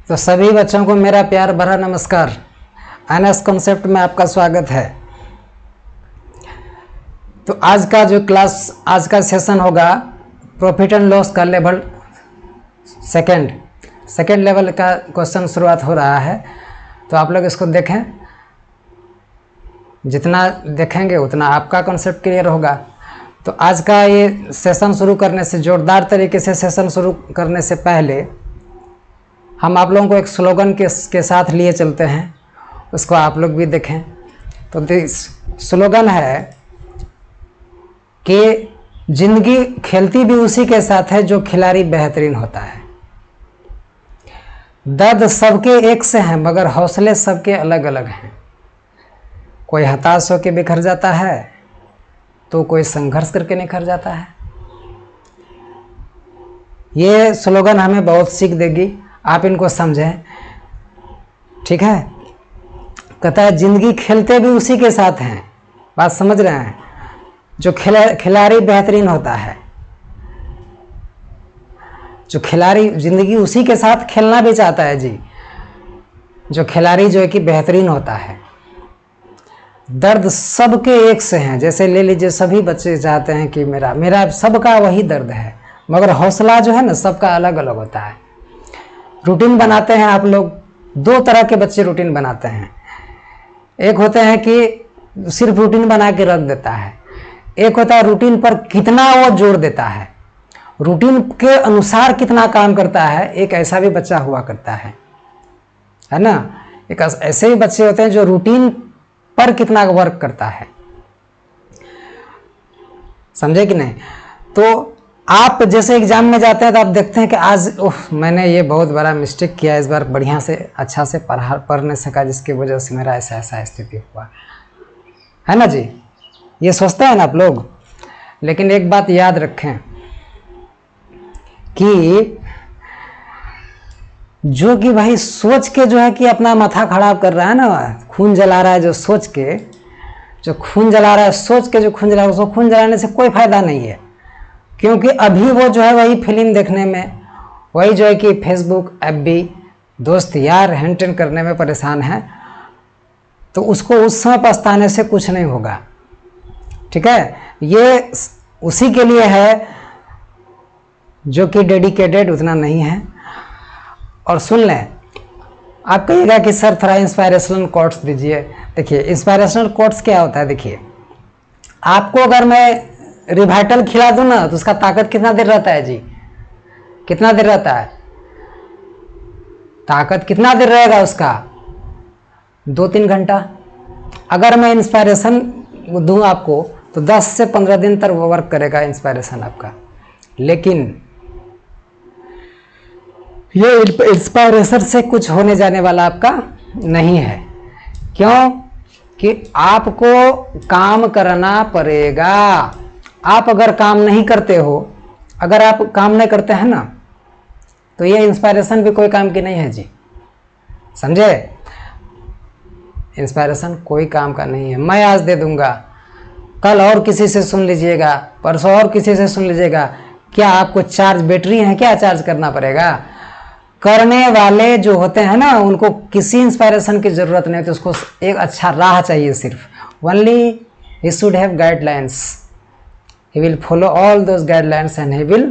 तो सभी बच्चों को मेरा प्यार भरा नमस्कार। एनएस कॉन्सेप्ट में आपका स्वागत है। तो आज का जो क्लास, आज का सेशन होगा प्रॉफिट एंड लॉस का लेवल सेकंड लेवल का क्वेश्चन शुरुआत हो रहा है। तो आप लोग इसको देखें, जितना देखेंगे उतना आपका कॉन्सेप्ट क्लियर होगा। तो आज का ये सेशन शुरू करने से, जोरदार तरीके से सेशन शुरू करने से पहले हम आप लोगों को एक स्लोगन के साथ लिए चलते हैं, उसको आप लोग भी देखें। तो स्लोगन है कि जिंदगी खेलती भी उसी के साथ है जो खिलाड़ी बेहतरीन होता है। दर्द सबके एक से हैं मगर हौसले सबके अलग अलग हैं। कोई हताश होकर बिखर जाता है तो कोई संघर्ष करके निखर जाता है। ये स्लोगन हमें बहुत सीख देगी, आप इनको समझें, ठीक है। कहता है जिंदगी खेलते भी उसी के साथ हैं, बात समझ रहे हैं, जो खिलाड़ी बेहतरीन होता है। जो खिलाड़ी जिंदगी उसी के साथ खेलना भी चाहता है जी, जो खिलाड़ी जो है कि बेहतरीन होता है। दर्द सबके एक से हैं, जैसे ले लीजिए सभी बच्चे चाहते हैं कि मेरा सबका वही दर्द है, मगर हौसला जो है ना सबका अलग अलग होता है। रूटीन बनाते हैं आप लोग, दो तरह के बच्चे रूटीन बनाते हैं। एक होते हैं कि सिर्फ रूटीन बना के रख देता है, एक होता है रूटीन पर कितना वो जोर देता है, रूटीन के अनुसार कितना काम करता है। एक ऐसा भी बच्चा हुआ करता है ना। एक ऐसे भी बच्चे होते हैं जो रूटीन पर कितना वर्क करता है, समझे कि नहीं। तो आप जैसे एग्जाम में जाते हैं तो आप देखते हैं कि आज मैंने ये बहुत बड़ा मिस्टेक किया, इस बार बढ़िया से अच्छा से पढ़ नहीं सका, जिसकी वजह से मेरा ऐसा स्थिति हुआ है ना जी। ये सोचते हैं ना आप लोग। लेकिन एक बात याद रखें कि जो कि भाई सोच के जो है कि अपना माथा खराब कर रहा है ना, खून जला रहा है, जो सोच के जो खून जला रहा है, सोच के जो खून जला रहा है, उसको खून जलाने से कोई फायदा नहीं है। क्योंकि अभी वो जो है वही फिल्म देखने में, वही जो है कि फेसबुक एफबी दोस्त यार हैंडटेन करने में परेशान है। तो उसको उस समय पछताने से कुछ नहीं होगा, ठीक है। ये उसी के लिए है जो कि डेडिकेटेड उतना नहीं है। और सुन लें, आप कहिएगा कि सर थोड़ा इंस्पायरेशनल कोट्स दीजिए। देखिए इंस्पायरेशनल कोट्स क्या होता है। देखिए आपको अगर मैं रिवाइटल खिला दूं ना तो उसका ताकत कितना देर रहता है जी, कितना देर रहता है, ताकत कितना देर रहेगा उसका, 2-3 घंटा। अगर मैं इंस्पायरेशन दूं आपको तो 10 से 15 दिन तक वो वर्क करेगा इंस्पायरेशन आपका। लेकिन ये इंस्पायरेशन से कुछ होने जाने वाला आपका नहीं है। क्यों? कि आपको काम करना पड़ेगा। आप अगर काम नहीं करते हो, अगर आप काम नहीं करते हैं ना, तो ये इंस्पायरेशन भी कोई काम की नहीं है जी, समझे। इंस्पायरेशन कोई काम का नहीं है। मैं आज दे दूंगा, कल और किसी से सुन लीजिएगा, परसों और किसी से सुन लीजिएगा। क्या आपको चार्ज बैटरी है क्या चार्ज करना पड़ेगा? करने वाले जो होते हैं ना उनको किसी इंस्पायरेशन की जरूरत नहीं, तो उसको एक अच्छा राह चाहिए सिर्फ। Only he should have guidelines, he will follow all those guidelines and he will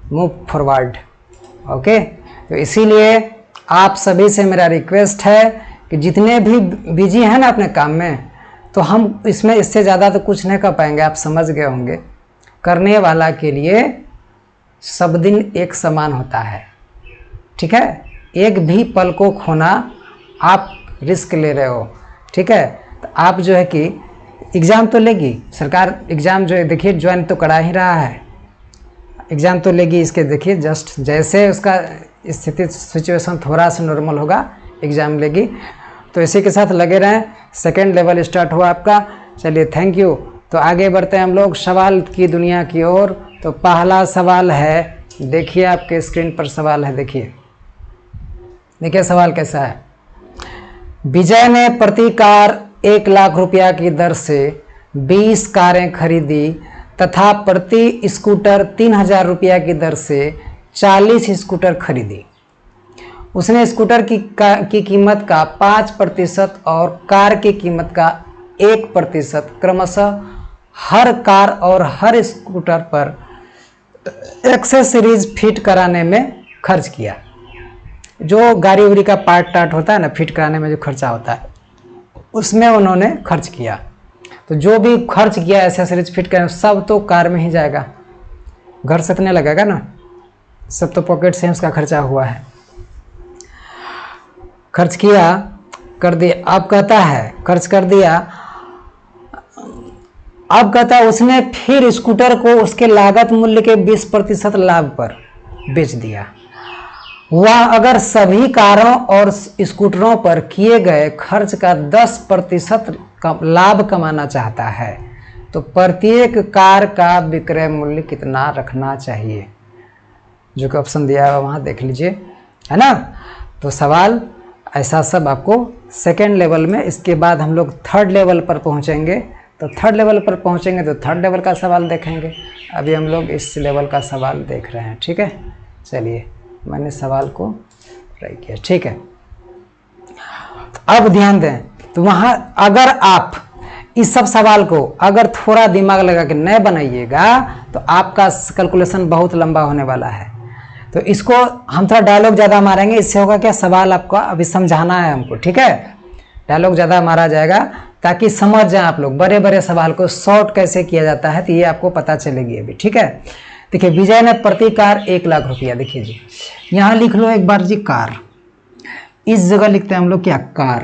move forward, okay। तो इसीलिए आप सभी से मेरा रिक्वेस्ट है कि जितने भी बिजी हैं ना अपने काम में, तो हम इसमें इससे ज़्यादा तो कुछ नहीं कर पाएंगे, आप समझ गए होंगे। करने वाला के लिए सब दिन एक समान होता है, ठीक है। एक भी पल को खोना आप रिस्क ले रहे हो, ठीक है। तो आप जो है कि एग्ज़ाम तो लेगी सरकार, एग्ज़ाम जो है देखिए ज्वाइन तो करा ही रहा है, एग्ज़ाम तो लेगी। इसके देखिए जस्ट जैसे उसका स्थिति सिचुएशन थोड़ा सा नॉर्मल होगा, एग्ज़ाम लेगी। तो इसी के साथ लगे रहें। सेकंड लेवल स्टार्ट हुआ आपका। चलिए थैंक यू। तो आगे बढ़ते हैं हम लोग सवाल की दुनिया की ओर। तो पहला सवाल है, देखिए आपके स्क्रीन पर सवाल है, देखिए सवाल कैसा है। विजय ने प्रति कार 1 लाख रुपया की दर से 20 कारें खरीदी तथा प्रति स्कूटर 3000 रुपया की दर से 40 स्कूटर खरीदी। उसने स्कूटर की कीमत का 5% और कार की कीमत का 1% क्रमशः हर कार और हर स्कूटर पर एक्सेसरीज फिट कराने में खर्च किया। जो गाड़ी उड़ी का पार्ट टार्ट होता है ना, फिट कराने में जो खर्चा होता है उसमें उन्होंने खर्च किया। तो जो भी खर्च किया एक्सेसरीज फिट करने सब तो कार में ही जाएगा, घर से तो नहीं लगेगा ना, सब तो पॉकेट से उसका खर्चा हुआ है। खर्च किया, कर दिया। अब कहता है खर्च कर दिया, अब कहता है उसने फिर स्कूटर को उसके लागत मूल्य के 20% लाभ पर बेच दिया। वह अगर सभी कारों और स्कूटरों पर किए गए खर्च का 10% लाभ कमाना चाहता है तो प्रत्येक कार का विक्रय मूल्य कितना रखना चाहिए? जो कि ऑप्शन दिया है वहाँ देख लीजिए, है ना। तो सवाल ऐसा सब आपको सेकेंड लेवल में, इसके बाद हम लोग थर्ड लेवल पर पहुँचेंगे। तो थर्ड लेवल पर पहुँचेंगे तो थर्ड लेवल का सवाल देखेंगे। अभी हम लोग इस लेवल का सवाल देख रहे हैं, ठीक है। चलिए, मैंने सवाल को ट्राई किया, ठीक है। अब ध्यान दें, तो वहाँ अगर आप इस सब सवाल को अगर थोड़ा दिमाग लगा के नहीं बनाइएगा तो आपका कैलकुलेशन बहुत लंबा होने वाला है। तो इसको हम थोड़ा डायलॉग ज़्यादा मारेंगे, इससे होगा क्या, सवाल आपको अभी समझाना है हमको, ठीक है। डायलॉग ज़्यादा मारा जाएगा ताकि समझ जाए आप लोग, बड़े बड़े सवाल को शॉर्ट कैसे किया जाता है तो ये आपको पता चलेगी अभी, ठीक है। देखिए, विजय ने प्रति कार 1 लाख रुपया, देखिए जी यहाँ लिख लो एक बार जी कार, इस जगह लिखते हैं हम लोग क्या, कार,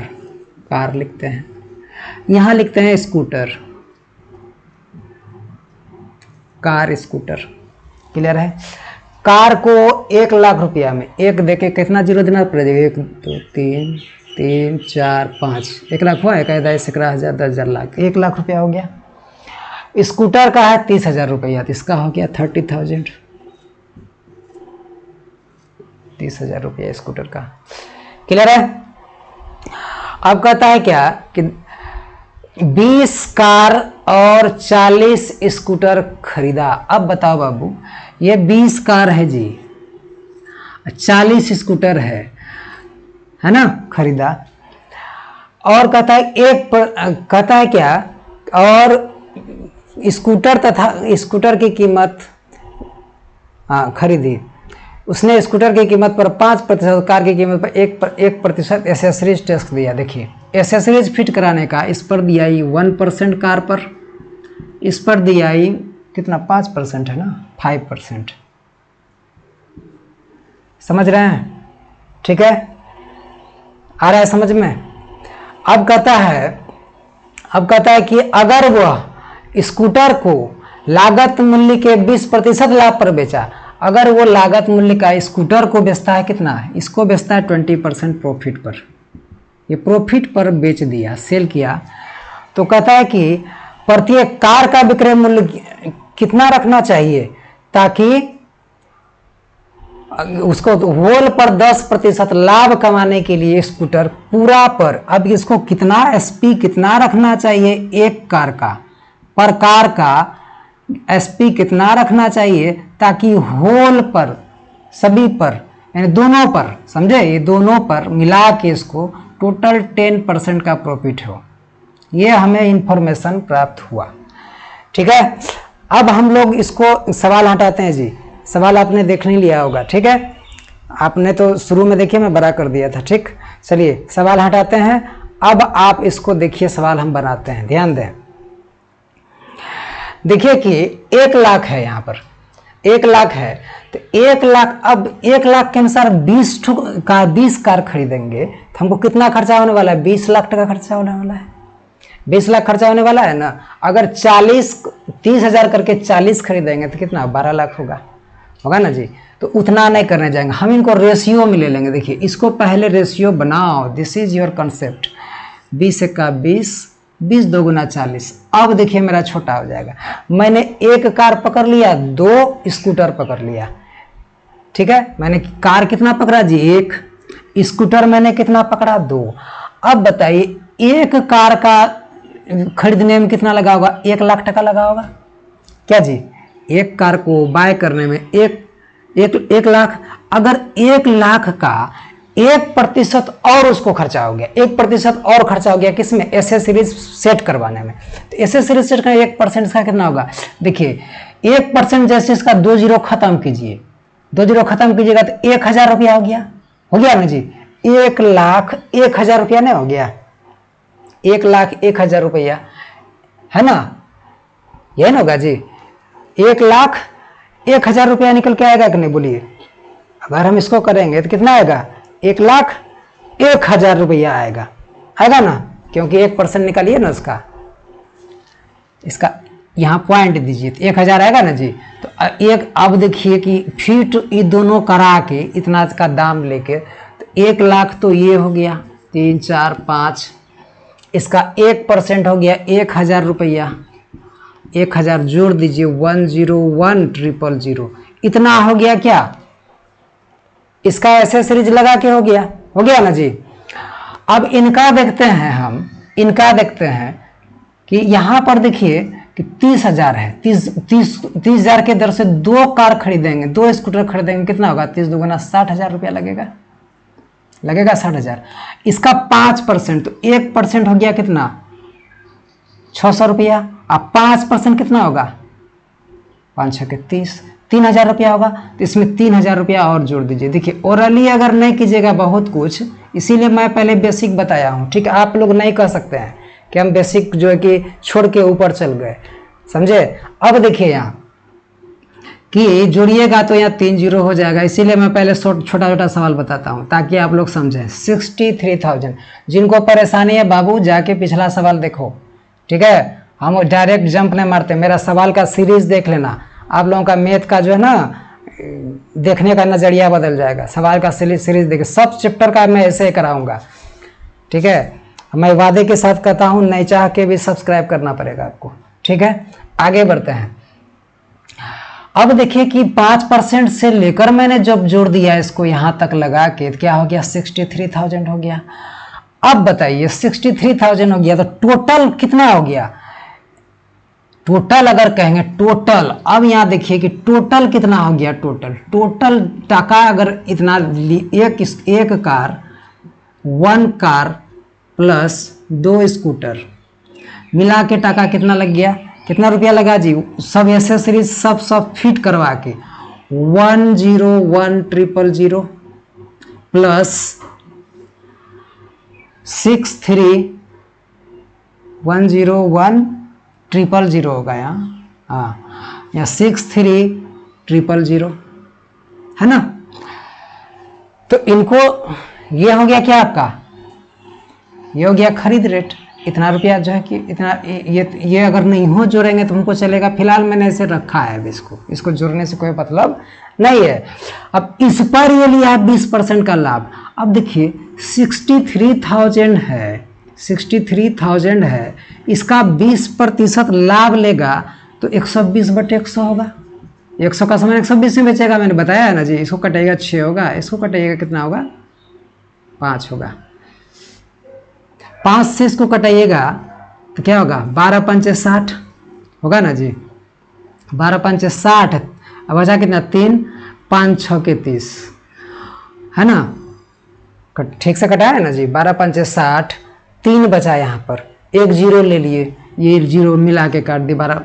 कार लिखते हैं। यहाँ लिखते हैं स्कूटर, कार स्कूटर, क्लियर है। कार को 1 लाख रुपया में, एक देखे कितना जीरो देना पड़ेगा, 1 2 3 3 4 5, 1 लाख हुआ, 1 10,000 10,000 लाख, 1 लाख रुपया हो गया। स्कूटर का है 30,000 रुपया, तो इसका हो गया 30,000, 30,000 रुपया स्कूटर का, क्लियर है। अब कहता है क्या कि 20 कार और 40 स्कूटर खरीदा। अब बताओ बाबू, ये 20 कार है जी, 40 स्कूटर है ना, खरीदा। और कहता है कहता है क्या, और स्कूटर तथा स्कूटर की कीमत, खरीदी उसने, स्कूटर की कीमत पर 5%, कार की कीमत पर 1% एसेसरीज टैक्स दिया। देखिए, एसेसरीज फिट कराने का इस पर दिया ही 1% कार पर, इस पर दिया ही कितना, 5% है ना, 5%, समझ रहे हैं, ठीक है, आ रहा है समझ में। अब कहता है कि अगर वह स्कूटर को लागत मूल्य के 20% लाभ पर बेचा, अगर वो लागत मूल्य का स्कूटर को बेचता है कितना, इसको बेचता है 20% प्रॉफिट पर, ये प्रॉफिट पर बेच दिया, सेल किया, तो कहता है कि प्रत्येक कार का विक्रय मूल्य कितना रखना चाहिए ताकि उसको होल पर 10% लाभ कमाने के लिए स्कूटर पूरा पर, अब इसको कितना एसपी कितना रखना चाहिए, एक कार का, पर कार का एसपी कितना रखना चाहिए ताकि होल पर, सभी पर, यानी दोनों पर, समझे, ये दोनों पर मिला के इसको टोटल 10% का प्रॉफिट हो। ये हमें इंफॉर्मेशन प्राप्त हुआ, ठीक है। अब हम लोग इसको सवाल हटाते हैं जी, सवाल आपने देख नहीं लिया होगा, ठीक है, आपने तो शुरू में देखिए मैं बड़ा कर दिया था, ठीक। चलिए सवाल हटाते हैं, अब आप इसको देखिए, सवाल हम बनाते हैं, ध्यान दें। देखिए कि 1 लाख है, यहाँ पर 1 लाख है, तो 1 लाख, अब 1 लाख के अनुसार 20 कार खरीदेंगे तो हमको कितना खर्चा होने वाला है, 20 लाख टका खर्चा होने वाला है, 20 लाख खर्चा होने वाला है ना। अगर 30,000 करके 40 खरीदेंगे तो कितना, 12 लाख होगा ना जी। तो उतना नहीं करने जाएंगे, हम इनको रेशियो में ले लेंगे। देखिए, इसको पहले रेशियो बनाओ, दिस इज योर कंसेप्ट, 20 का 20, 20 2 40। अब देखिए मेरा छोटा हो जाएगा, मैंने 1 कार पकड़ लिया, 2 स्कूटर पकड़ लिया, ठीक है। मैंने कार कितना पकड़ा जी, 1, स्कूटर मैंने कितना पकड़ा, 2। अब बताइए 1 कार का खरीदने में कितना लगा होगा, 1 लाख टका लगा होगा क्या जी। 1 कार को बाय करने में एक लाख, अगर 1 लाख का 1% और उसको खर्चा हो गया, 1% और खर्चा हो गया किसमें, एसए सीरीज सेट करवाने में। तो एसए सीरीज सेट करने 1% इसका कितना होगा, देखिए 1% जैसे इसका 2 जीरो खत्म कीजिए, 2 जीरो खत्म कीजिएगा तो 1000 रुपया हो गया ना जी, 1,01,000 रुपया नहीं हो गया, 1,01,000 रुपया है ना, यही ना होगा जी, 1,01,000 रुपया निकल के आएगा कि नहीं बोलिए। अगर हम इसको करेंगे तो कितना आएगा, 1,01,000 रुपया आएगा ना, क्योंकि 1% निकालिए ना इसका यहाँ पॉइंट दीजिए तो 1,000 आएगा ना जी। तो अब देखिए कि फिर ये दोनों करा के इतना का दाम लेके तो 1,00,000 तो ये हो गया, 3, 4, 5, इसका 1% हो गया 1,000 रुपया, 1,000 जोड़ दीजिए, 101,000, इतना हो गया क्या, इसका ऐसे सीरीज लगा के हो गया ना जी। अब इनका देखते हैं हम, इनका देखते हैं कि यहाँ पर देखिए कि 30,000 है, 30,000 के दर से 2 कार खरीदेंगे, 2 स्कूटर खरीदेंगे, कितना होगा, 30 दूना 60,000 रुपया लगेगा 60,000। इसका 5% तो 1% हो गया कितना, 600 रुपया। अब 5% कितना होगा, 5 6 के 30, 3,000 रुपया होगा। तो इसमें 3,000 रुपया और जोड़ दीजिए। देखिए ओरली अगर नहीं कीजिएगा बहुत कुछ, इसीलिए मैं पहले बेसिक बताया हूँ, ठीक है। आप लोग नहीं कह सकते हैं कि हम बेसिक जो है कि छोड़ के ऊपर चल गए, समझे। अब देखिए यहाँ कि जोड़िएगा तो यहाँ 3 जीरो हो जाएगा, इसीलिए मैं पहले छोटा छोटा सवाल बताता हूँ ताकि आप लोग समझें। 63,000, जिनको परेशानी है बाबू जाके पिछला सवाल देखो, ठीक है। हम डायरेक्ट जंप नहीं मारते, मेरा सवाल का सीरीज देख लेना, आप लोगों का मैथ का जो है ना देखने का नज़रिया बदल जाएगा। सवाल का सीरीज देखिए, सब चैप्टर का मैं ऐसे ही कराऊंगा, ठीक है। मैं वादे के साथ कहता हूँ, नहीं चाह के भी सब्सक्राइब करना पड़ेगा आपको, ठीक है। आगे बढ़ते हैं। अब देखिए कि 5% से लेकर मैंने जब जोड़ दिया इसको यहाँ तक लगा के, क्या हो गया, 63,000 हो गया। अब बताइए 63,000 हो गया तो टोटल कितना हो गया, टोटल अगर कहेंगे टोटल, अब यहाँ देखिए कि टोटल कितना हो गया, टोटल टाका अगर इतना, एक कार, 1 कार प्लस 2 स्कूटर मिला के टाका कितना लग गया, कितना रुपया लगा जी, सब एसेसरीज सब फिट करवा के 101,000 प्लस 63,101,000 होगा यहाँ, हाँ यहाँ 63,000 है ना। तो इनको ये हो गया क्या आपका, ये हो गया खरीद रेट, इतना रुपया जो है कि इतना, ये अगर नहीं हो जोड़ेंगे तो हमको चलेगा। फिलहाल मैंने ऐसे रखा है, इसको जोड़ने से कोई मतलब नहीं है। अब इस पर ये लिया 20% का लाभ। अब देखिए 63,000 है, 63,000 है, इसका 20% लाभ लेगा तो 120/100 होगा। 100 का सामान 120 में बेचेगा, मैंने बताया है ना जी। इसको कटेगा 6 होगा, इसको कटेगा कितना होगा, 5 होगा। 5 से इसको कटाइएगा तो क्या होगा, 12×5 = 60 होगा ना जी, 12×5 = 60। अब बचा कितना, 3, 5 6 के 30 है ना, ठीक से कटाया है ना जी। 12×5 = 60, 3 बचा यहाँ पर, 1 जीरो ले लिए, ये जीरो मिला के काट दी, 12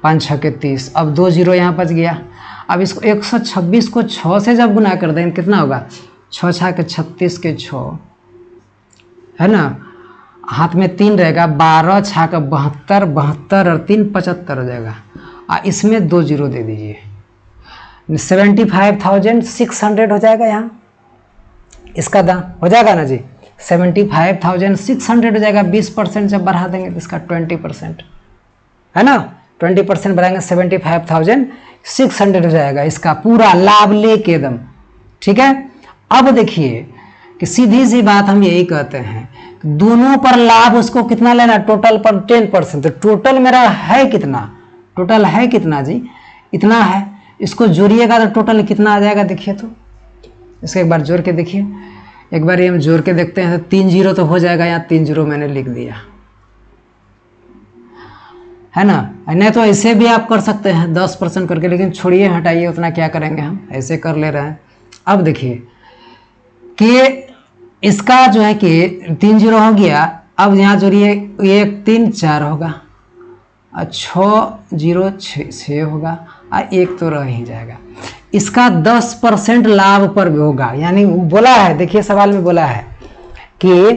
5 6 के 30। अब 2 जीरो यहाँ बच गया। अब इसको 126 को 6 से जब गुना कर देंगे कितना होगा, 6 6 के 36 के 6 है ना, हाथ में 3 रहेगा, 12 6 का 72, 72 और 3 75 हो जाएगा। इसमें 2 जीरो दे दीजिए, 75,600 हो जाएगा। यहाँ इसका दाम हो जाएगा ना जी, 75,600 हो जाएगा। 20% जब बढ़ा देंगे तो इसका 20% है ना, 20% बढ़ाएंगे 75,600 हो जाएगा इसका पूरा लाभ लेके एकदम, ठीक है। अब देखिए कि सीधी सी बात हम यही कहते हैं, दोनों पर लाभ उसको कितना लेना, टोटल पर 10%। तो टोटल मेरा है कितना, टोटल है कितना जी, इतना है। इसको जोड़िएगा तो टोटल कितना आ जाएगा, देखिए तो इसको एक बार जोड़ के देखिए, एक बार ये हम जोड़ के देखते हैं तो 3 जीरो तो हो जाएगा। यहाँ 3 जीरो मैंने लिख दिया है ना। नहीं तो ऐसे भी आप कर सकते हैं 10% करके, लेकिन छोड़िए हटाइए, उतना क्या करेंगे हम, ऐसे कर ले रहे हैं। अब देखिए कि इसका जो है कि 3 0 हो गया। अब यहाँ जोड़िए 1 3 4 होगा, 6 0 6 होगा, और 1 तो रह ही जाएगा। इसका 10% लाभ पर भी होगा, यानी बोला है, देखिए सवाल में बोला है कि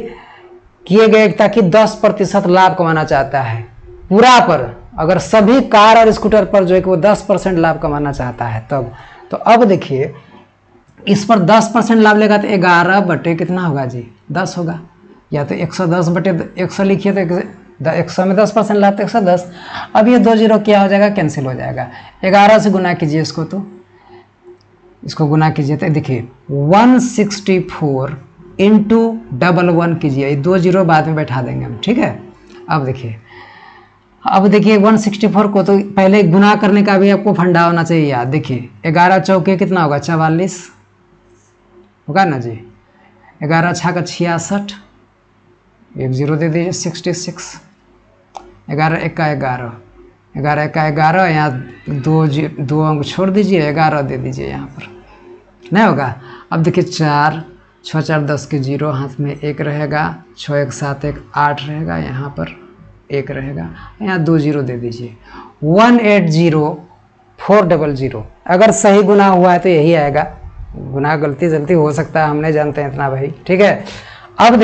किए गए ताकि 10% लाभ कमाना चाहता है पूरा पर, अगर सभी कार और स्कूटर पर जो है कि वो 10% लाभ कमाना चाहता है तब। तो अब देखिए इस पर 10% लाभ लेगा तो 11 बटे कितना होगा जी, 10 होगा, या तो 110 बटे 100 लिखिए तो 100 में 10% लाभ तो 110। अब ये 2 0 क्या हो जाएगा, कैंसिल हो जाएगा। 11 से गुना कीजिए इसको, तो इसको गुना कीजिए तो देखिए 164 इंटू 11 कीजिए, ये 2 0 बाद में बैठा देंगे हम, ठीक है। अब देखिए 164 को तो पहले गुना करने का भी आपको फंडा होना चाहिए याद। देखिए 11 चौके कितना होगा, 44 होगा ना जी, 11 छः का 66, 1 0 दे दीजिए 66, 11 1 का 11, 11 1 का 11, यहाँ 2 अंक छोड़ दीजिए, 11 दे दीजिए यहाँ पर, नहीं होगा। अब देखिए 4 6 4 10 के 0, हाथ में 1 रहेगा, 6 1 7 1 8 रहेगा, यहाँ पर 1 रहेगा, यहाँ 2 0 दे दीजिए। 180400, अगर सही गुना हुआ है तो यही आएगा, गुना गलती जल्दी हो सकता है, हम नहीं जानते हैं इतना भाई, ठीक है। अब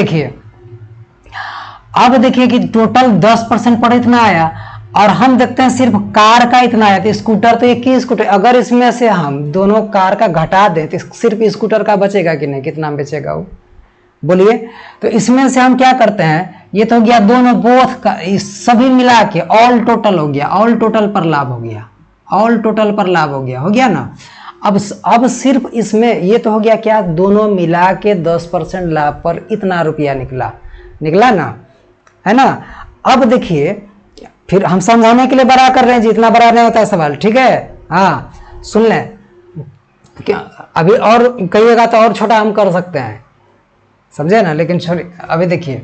देखिए कि टोटल 10% पर इतना आया, और हम देखते हैं सिर्फ कार का इतना आया, तो स्कूटर तो एक ही स्कूटर, अगर इसमें से हम दोनों कार का घटा दें तो सिर्फ स्कूटर का बचेगा कि नहीं, कितना बचेगा वो बोलिए। तो इसमें से हम क्या करते हैं, ये तो हो गया दोनों बोथ का, सभी मिला के ऑल टोटल हो गया, ऑल टोटल पर लाभ हो गया, ऑल टोटल पर लाभ हो गया ना। अब सिर्फ इसमें ये तो हो गया क्या, दोनों मिला के 10% लाभ पर इतना रुपया निकला ना, है ना। अब देखिए फिर हम समझाने के लिए बड़ा कर रहे हैं जी, इतना बड़ा नहीं होता है सवाल, ठीक है। हाँ सुन लें, क्या अभी और कहिएगा तो और छोटा हम कर सकते हैं, समझे ना, लेकिन छोड़िए।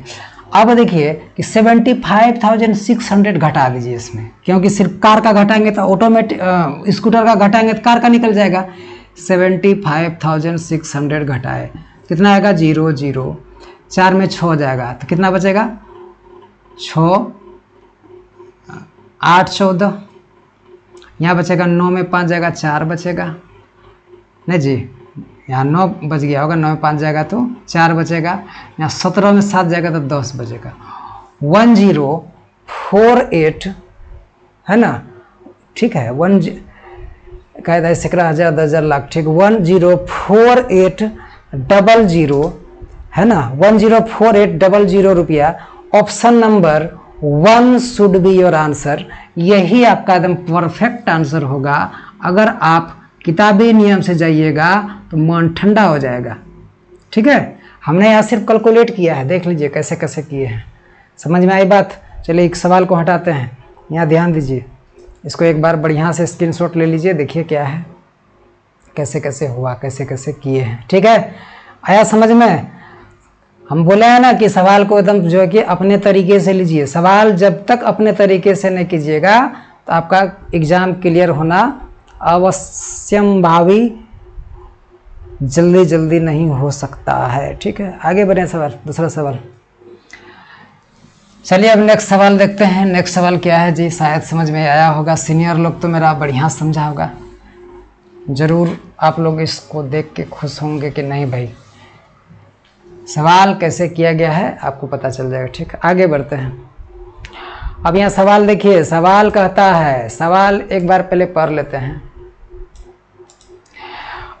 अब देखिए कि 75,600 घटा दीजिए इसमें, क्योंकि सिर्फ कार का घटाएंगे तो ऑटोमेटिक, स्कूटर का घटाएंगे तो कार का निकल जाएगा। 75,600 घटाए कितना आएगा, 0 0, 4 में 6 जाएगा तो कितना बचेगा, 6 8 14, यहाँ बचेगा 9 में 5 जाएगा, 4 बचेगा, नहीं जी, यहाँ 9 बच गया होगा, 9 में 5 जाएगा तो 4 बचेगा, यहाँ 17 में 7 जाएगा तो 10 बचेगा। 1048 है ना, ठीक है, 1 कायदा सैकड़ा हज़ार 10,000 लाख, ठीक। 104800 है ना, 104800 रुपया। Option number 1 should be your answer, यही आपका एकदम परफेक्ट आंसर होगा। अगर आप किताबी नियम से जाइएगा तो मन ठंडा हो जाएगा, ठीक है। हमने यहाँ सिर्फ कैलकुलेट किया है, देख लीजिए कैसे कैसे किए हैं, समझ में आई बात। चलिए एक सवाल को हटाते हैं, यहाँ ध्यान दीजिए, इसको एक बार बढ़िया से स्क्रीनशॉट ले लीजिए, देखिए क्या है, कैसे कैसे हुआ, कैसे कैसे किए हैं, ठीक है। आया समझ में। हम बोले हैं ना कि सवाल को एकदम जो है कि अपने तरीके से लीजिए, सवाल जब तक अपने तरीके से नहीं कीजिएगा तो आपका एग्ज़ाम क्लियर होना अवश्यम भावी जल्दी नहीं हो सकता है, ठीक है। आगे बढ़े सवाल, दूसरा सवाल। चलिए अब नेक्स्ट सवाल देखते हैं। नेक्स्ट सवाल क्या है जी, शायद समझ में आया होगा, सीनियर लोग तो मेरा बढ़िया समझा होगा, ज़रूर आप लोग इसको देख के खुश होंगे कि नहीं भाई सवाल कैसे किया गया है आपको पता चल जाएगा, ठीक। आगे बढ़ते हैं। अब यहाँ सवाल देखिए, सवाल कहता है, सवाल एक बार पहले पढ़ लेते हैं।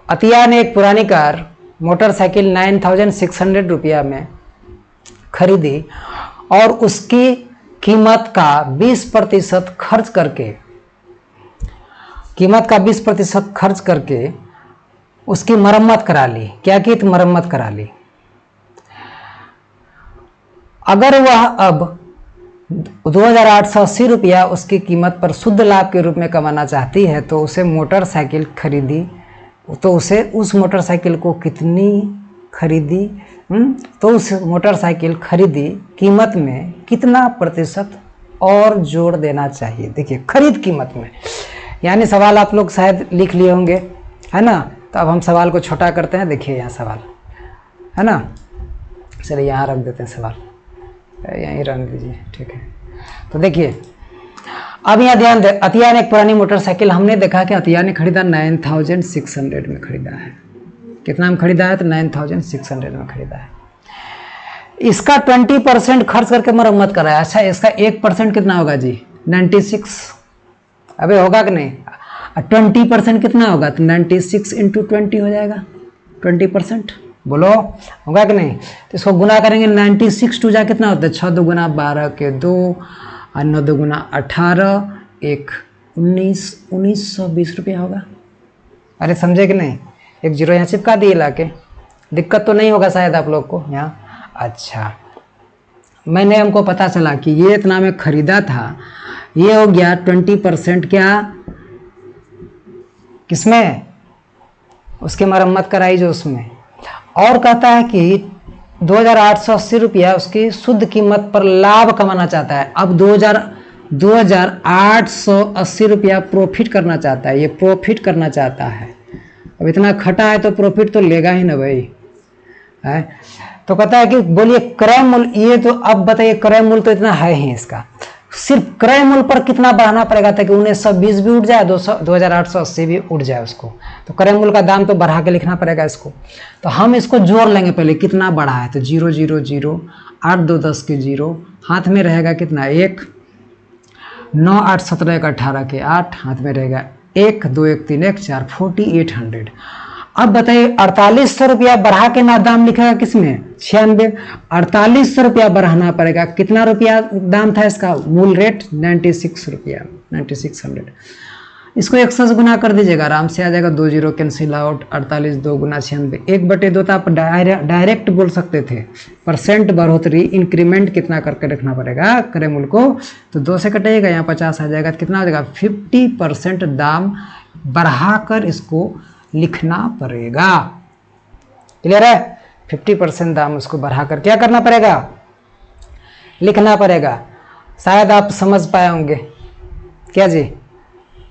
अतिया ने एक पुरानी कार मोटरसाइकिल 9,600 रुपया में खरीदी और उसकी कीमत का 20% खर्च करके उसकी मरम्मत करा ली। क्या की? तो मरम्मत करा ली। अगर वह अब 2,880 रुपया उसकी कीमत पर शुद्ध लाभ के रूप में कमाना चाहती है तो उसे मोटरसाइकिल खरीदी, तो उसे उस मोटरसाइकिल को कितनी खरीदी, तो उस मोटरसाइकिल खरीदी कीमत में कितना प्रतिशत और जोड़ देना चाहिए। देखिए खरीद कीमत में, यानी सवाल आप लोग शायद लिख लिए होंगे, है ना। तो अब हम सवाल को छोटा करते हैं। देखिए यहाँ सवाल है ना। चलिए यहाँ रख देते हैं सवाल, यहीं रहने दीजिए, ठीक है। तो देखिए अब यहाँ ध्यान दे, अतिया ने एक पुरानी मोटरसाइकिल, हमने देखा कि अतिया ने खरीदा 9600 में खरीदा है। कितना में खरीदा है? तो 9600 में खरीदा है। इसका 20% खर्च करके मरम्मत कराया। अच्छा इसका 1% कितना होगा जी? 96। अबे होगा कि नहीं? 20% कितना होगा? तो 96 × 20 हो जाएगा 20%। बोलो होगा कि नहीं? तो इसको गुना करेंगे, 96 टू जा कितना होता है? 6 2 गुना 12 के 2 और 9 2 गुना 18, 1 1920 रुपया होगा। अरे समझे कि नहीं? एक जीरो यहाँ चिपका दिए लाके, दिक्कत तो नहीं होगा शायद आप लोग को यहाँ। अच्छा मैंने हमको पता चला कि ये इतना में खरीदा था, ये हो गया 20% क्या किसमें? उसके मरम्मत कराई जो उसमें। और कहता है कि 2880 रुपया उसकी शुद्ध कीमत पर लाभ कमाना चाहता है। अब 2880 रुपया प्रॉफिट करना चाहता है, ये प्रॉफिट करना चाहता है। अब इतना खटा है तो प्रॉफिट तो लेगा ही ना भाई, है। तो कहता है कि बोलिए क्रय मूल्य, ये तो अब बताइए क्रय मूल्य तो इतना है ही इसका, सिर्फ क्रय मूल्य पर कितना बढ़ाना पड़ेगा ताकि 1920 भी उठ जाए, 2880 भी उठ जाए उसको। तो क्रय मूल्य का दाम तो बढ़ा के लिखना पड़ेगा इसको। तो हम इसको जोड़ लेंगे पहले, कितना बढ़ा है? तो 0 0 0 8 2 10 के 0, हाथ में रहेगा कितना? 1 9 8 17 1 18 के 8, हाथ में रहेगा 1 2 1 3 1 4 4800। अब बताइए 4800 रुपया बढ़ा के ना दाम लिखेगा किसमें? 96। 4800 रुपया बढ़ाना पड़ेगा। कितना रुपया दाम था इसका? मूल रेट 96 रुपया, 9600। इसको 100 से गुना कर दीजिएगा, आराम से आ जाएगा। 2 0 कैंसिल आउट, 48 2 गुना 96, 1/2 तो आप डायरेक्ट बोल सकते थे। परसेंट बढ़ोतरी इंक्रीमेंट कितना करके रखना पड़ेगा क्रय मूल्य को? तो 2 से कटेगा, यहाँ 50 आ जाएगा। कितना हो जाएगा? 50% दाम बढ़ाकर इसको लिखना पड़ेगा। क्लियर है? 50% दाम उसको बढ़ाकर क्या करना पड़ेगा? लिखना पड़ेगा। शायद आप समझ पाए होंगे। क्या जी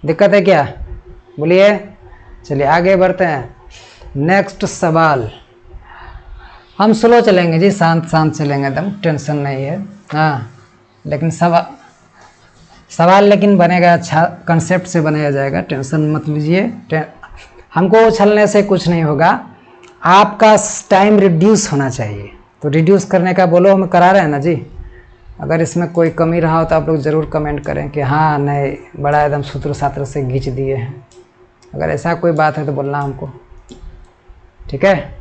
दिक्कत है क्या? बोलिए। चलिए आगे बढ़ते हैं। नेक्स्ट सवाल, हम स्लो चलेंगे जी, शांत शांत चलेंगे, एकदम टेंशन नहीं है। हाँ लेकिन सवाल लेकिन बनेगा अच्छा, कंसेप्ट से बनाया जाएगा, टेंशन मत लीजिए। हमको उछलने से कुछ नहीं होगा, आपका टाइम रिड्यूस होना चाहिए। तो रिड्यूस करने का बोलो, हम करा रहे हैं ना जी। अगर इसमें कोई कमी रहा हो तो आप लोग ज़रूर कमेंट करें कि हाँ नहीं बड़ा एकदम सूत्र सात्र से खींच दिए हैं। अगर ऐसा कोई बात है तो बोलना हमको, ठीक है।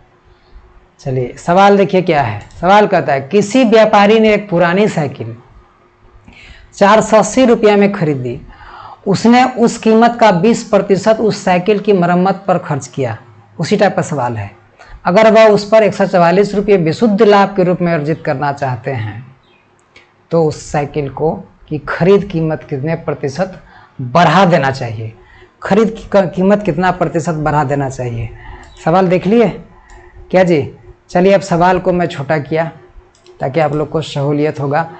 चलिए सवाल देखिए क्या है। सवाल कहता है किसी व्यापारी ने एक पुरानी साइकिल 480 रुपया में खरीदी। उसने उस कीमत का 20% उस साइकिल की मरम्मत पर खर्च किया। उसी टाइप का सवाल है। अगर वह उस पर 144 रुपये विशुद्ध लाभ के रूप में अर्जित करना चाहते हैं तो उस साइकिल को की खरीद कीमत कितने प्रतिशत बढ़ा देना चाहिए? खरीद की कीमत कितना प्रतिशत बढ़ा देना चाहिए? सवाल देख लिए क्या जी? चलिए अब सवाल को मैं छोटा किया ताकि आप लोग को सहूलियत होगा,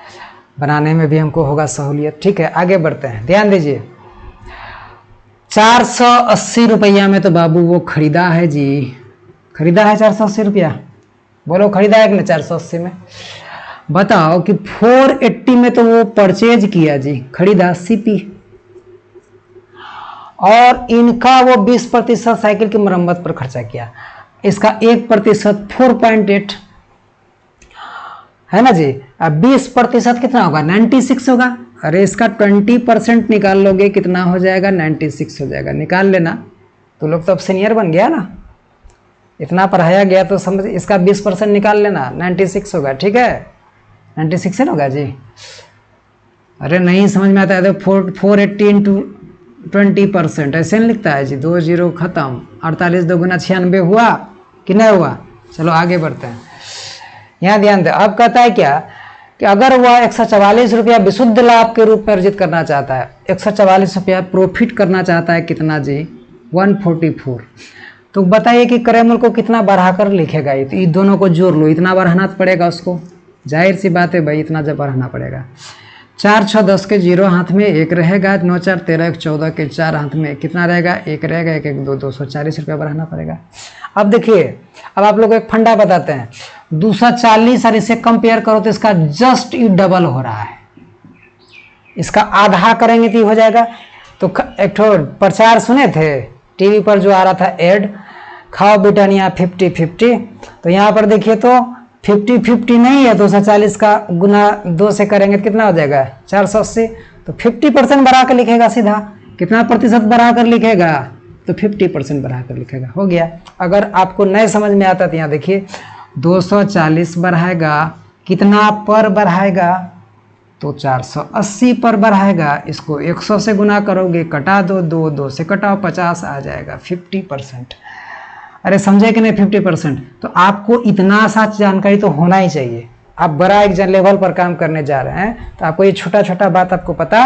बनाने में भी हमको होगा सहूलियत। ठीक है आगे बढ़ते हैं, ध्यान दीजिए। 480 रुपया में तो बाबू वो खरीदा है जी, खरीदा है 480 रुपया। बोलो खरीदा है कि नहीं 480 में? बताओ कि 480 में तो वो परचेज किया जी, खरीदा सीपी, और इनका वो 20% साइकिल की मरम्मत पर खर्चा किया। इसका 1% 4.8 है ना जी। अब 20% कितना होगा? 96 होगा। अरे इसका 20% निकाल लोगे कितना हो जाएगा? 96 हो जाएगा। निकाल लेना, तो लोग तो अब सीनियर बन गया ना, इतना पढ़ाया गया तो समझ। इसका 20% निकाल लेना, 96 होगा। ठीक है 96 होगा जी। अरे नहीं समझ में आता है तो 480 इंटू 20% ऐसे नहीं लिखता है जी। 2 0 खत्म, 48 2 गुना 96 हुआ कि नहीं हुआ? चलो आगे बढ़ते हैं। यहाँ ध्यान दे। अब कहता है क्या कि अगर वह 144 रुपया विशुद्ध लाभ के रूप में अर्जित करना चाहता है, 144 रुपया प्रॉफिट करना चाहता है, कितना जी? 144। तो बताइए कि क्रय मूल्य को कितना बढ़ाकर लिखेगा? तो ये दोनों को जोड़ लो, इतना बढ़ाना पड़ेगा उसको, जाहिर सी बात है भाई, इतना जब बढ़ाना पड़ेगा। 4 6 10 के 0 हाथ में 1 रहेगा, 9 4 13 1 14 के 4 हाथ में कितना रहेगा 1 रहेगा, 1 1 2 240 रुपया बढ़ाना पड़ेगा। अब देखिए, अब आप लोग को एक फंडा बताते हैं, 240 और इसे कंपेयर करो तो इसका जस्ट ये डबल हो रहा है, इसका आधा करेंगे तो हो जाएगा। तो एक ठो प्रचार सुने थे टीवी पर जो आ रहा था एड, खाओ ब्रिटानिया 50-50, तो यहाँ पर देखिए तो 50-50 नहीं है, 240 का गुना 2 से करेंगे तो कितना हो जाएगा 480, तो 50% बढ़ा कर लिखेगा सीधा, कितना प्रतिशत बढ़ा कर लिखेगा तो 50% बढ़ा कर लिखेगा, हो गया। अगर आपको नहीं समझ में आता तो यहाँ देखिए 240 बढ़ाएगा कितना पर बढ़ाएगा तो 480 पर बढ़ाएगा, इसको 100 से गुना करोगे, कटा दो, 2 से कटाओ 50 आ जाएगा 50%। अरे समझे कि नहीं 50%। तो आपको इतना सा जानकारी तो होना ही चाहिए, आप बड़ा एक लेवल पर काम करने जा रहे हैं तो आपको ये छोटा छोटा बात आपको पता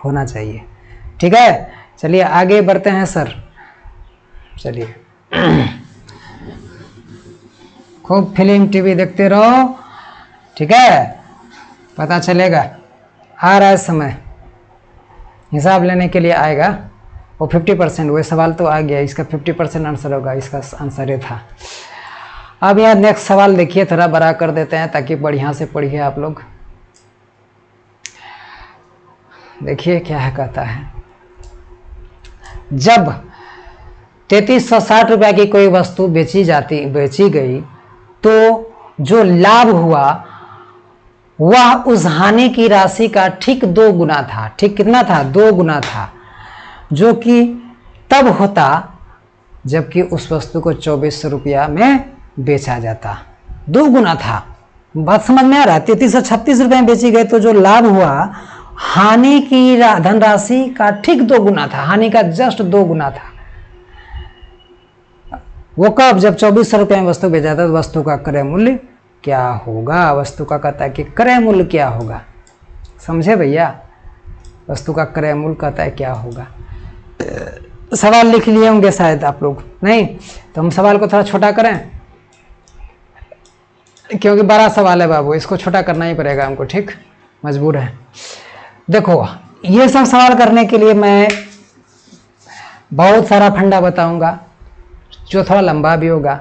होना चाहिए, ठीक है। चलिए आगे बढ़ते हैं सर, चलिए खूब फिल्म टीवी देखते रहो, ठीक है, पता चलेगा। आ रहा है समय, हिसाब लेने के लिए आएगा वो 50%, वही सवाल तो आ गया, इसका 50% आंसर होगा, इसका आंसर ये था। अब यहाँ नेक्स्ट सवाल देखिए, थोड़ा बड़ा कर देते हैं ताकि बढ़िया से पढ़िए आप लोग। देखिए क्या है, कहता है जब 3360 रुपया की कोई वस्तु बेची गई तो जो लाभ हुआ वह उस हानि की राशि का ठीक 2 गुना था। ठीक कितना था 2 गुना था, जो कि तब होता जबकि उस वस्तु को 2400 रुपया में बेचा जाता। 2 गुना था, बात समझ में आ रहा है। 3336 रुपये में बेची गई तो जो लाभ हुआ हानि की धनराशि का ठीक 2 गुना था, हानि का जस्ट 2 गुना था। वो कब, जब 2400 रुपये में वस्तु बेचा था तो वस्तु का क्रय मूल्य क्या होगा। वस्तु का कहता है कि क्रय मूल्य क्या होगा, समझे भैया, वस्तु का क्रय मूल्य कहता है क्या होगा। सवाल लिख लिए होंगे शायद आप लोग, नहीं तो हम सवाल को थोड़ा छोटा करें क्योंकि बड़ा सवाल है बाबू, इसको छोटा करना ही पड़ेगा हमको, ठीक, मजबूर है। देखो ये सब सवाल करने के लिए मैं बहुत सारा फंडा बताऊंगा जो थोड़ा लंबा भी होगा।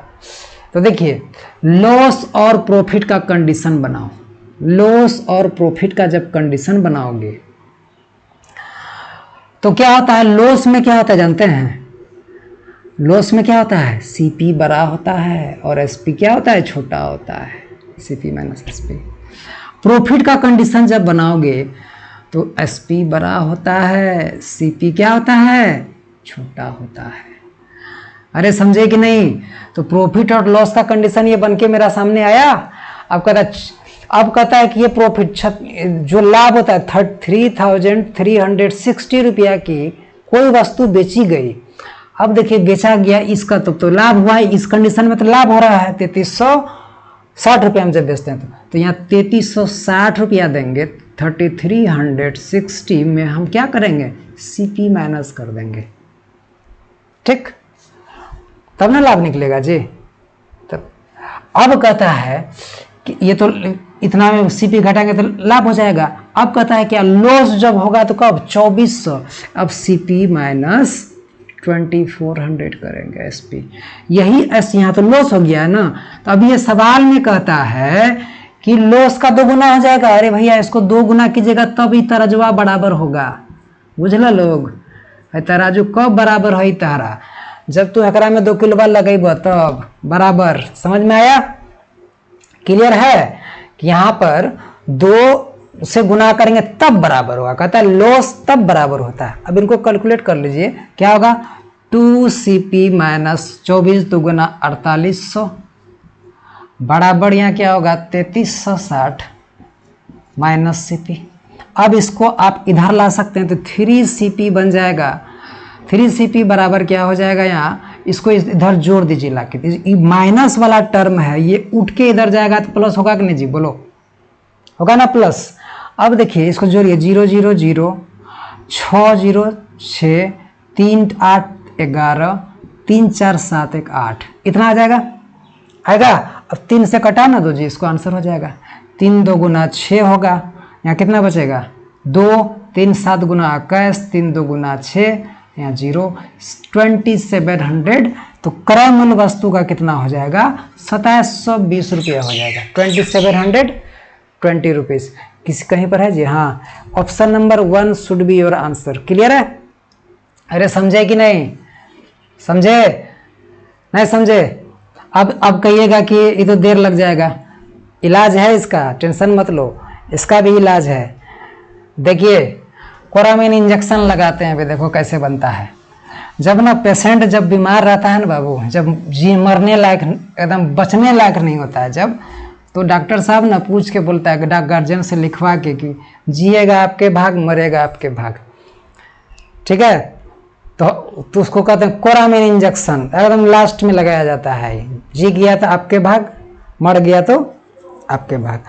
तो देखिए लॉस और प्रॉफिट का कंडीशन बनाओ। लॉस और प्रॉफिट का जब कंडीशन बनाओगे तो क्या होता है, लॉस में क्या होता है जानते हैं, लॉस में क्या होता है सीपी बड़ा होता है और एसपी क्या होता है छोटा होता है, सीपी माइनस एसपी। प्रॉफिट का कंडीशन जब बनाओगे तो एसपी बड़ा होता है, सीपी क्या होता है छोटा होता है। अरे समझे कि नहीं। तो प्रॉफिट और लॉस का कंडीशन ये बनके मेरा सामने आया। अब कहता है कि ये प्रॉफिट जो लाभ होता है 3360 रुपया की कोई वस्तु बेची गई। अब देखिए बेचा गया इसका तो लाभ हुआ है, इस कंडीशन में तो लाभ हो रहा है 3360 रुपया हम जब बेचते हैं तो यहाँ 3360 रुपया देंगे, 3360 में हम क्या करेंगे सीपी माइनस कर देंगे, ठीक, तब ना लाभ निकलेगा जी। तब अब कहता है कि ये तो इतना में सीपी घटाएंगे तो लाभ हो जाएगा। अब कहता है क्या लॉस जब होगा तो कब 2400, अब सीपी माइनस 2400 करेंगे एसपी, यही एस यहाँ तो लॉस हो गया है ना। तो अब ये सवाल में कहता है कि लॉस का 2 गुना हो जाएगा। अरे भैया इसको 2 गुना कीजिएगा तब ही तराजुआ बराबर होगा, बुझला लोग। तराजू कब बराबर है तारा, जब तू एकरा में 2 किलो लगेब तब बराबर। समझ में आया, क्लियर है कि यहाँ पर 2 से गुना करेंगे तब बराबर होगा। कहता है लॉस तब बराबर होता है। अब इनको कैलकुलेट कर लीजिए, क्या होगा 2CP माइनस 24 दुगुना 4800 बराबर यहाँ क्या होगा 3360 माइनस CP। अब इसको आप इधर ला सकते हैं तो 3CP बन जाएगा। 3CP बराबर क्या हो जाएगा, यहाँ इसको इधर जोड़ दीजिए लाके, माइनस वाला टर्म है ये उठ के इधर जाएगा तो प्लस होगा कि नहीं जी, बोलो होगा ना प्लस। अब देखिए इसको जोड़िए 0 0 0 6 0 6 3 8 11 3 4 7 1 8 इतना आ जाएगा, आएगा। अब 3 से कटा ना दो जी, इसको आंसर हो जाएगा 3 2 गुना 6 होगा, यहाँ कितना बचेगा 2, 3 7 गुना 21, 3 2 गुना 6, यहाँ 0, 2700। तो क्रय मूल्य वस्तु का कितना हो जाएगा 2720 रुपया हो जाएगा। 2720 रुपीज़। किसी कहीं पर है जी? हाँ, option number 1 should be your answer. Clear है? अरे समझे कि नहीं? समझे? नहीं समझे? अब कहिएगा कि ये तो देर लग जाएगा। इलाज है इसका, टेंशन मत लो, इसका भी इलाज है। देखिए कोरामीन इंजेक्शन लगाते हैं, अभी देखो कैसे बनता है। जब ना पेशेंट जब बीमार रहता है ना बाबू, जब जी मरने लायक एकदम बचने लायक नहीं होता है, जब तो डॉक्टर साहब ना पूछ के बोलता है गार्जियन से लिखवा के कि जिएगा आपके भाग, मरेगा आपके भाग। ठीक है? तो उसको कहते हैं कोरामीन इंजेक्शन, एकदम लास्ट में लगाया जाता है। जी गया तो आपके भाग, मर गया तो आपके भाग।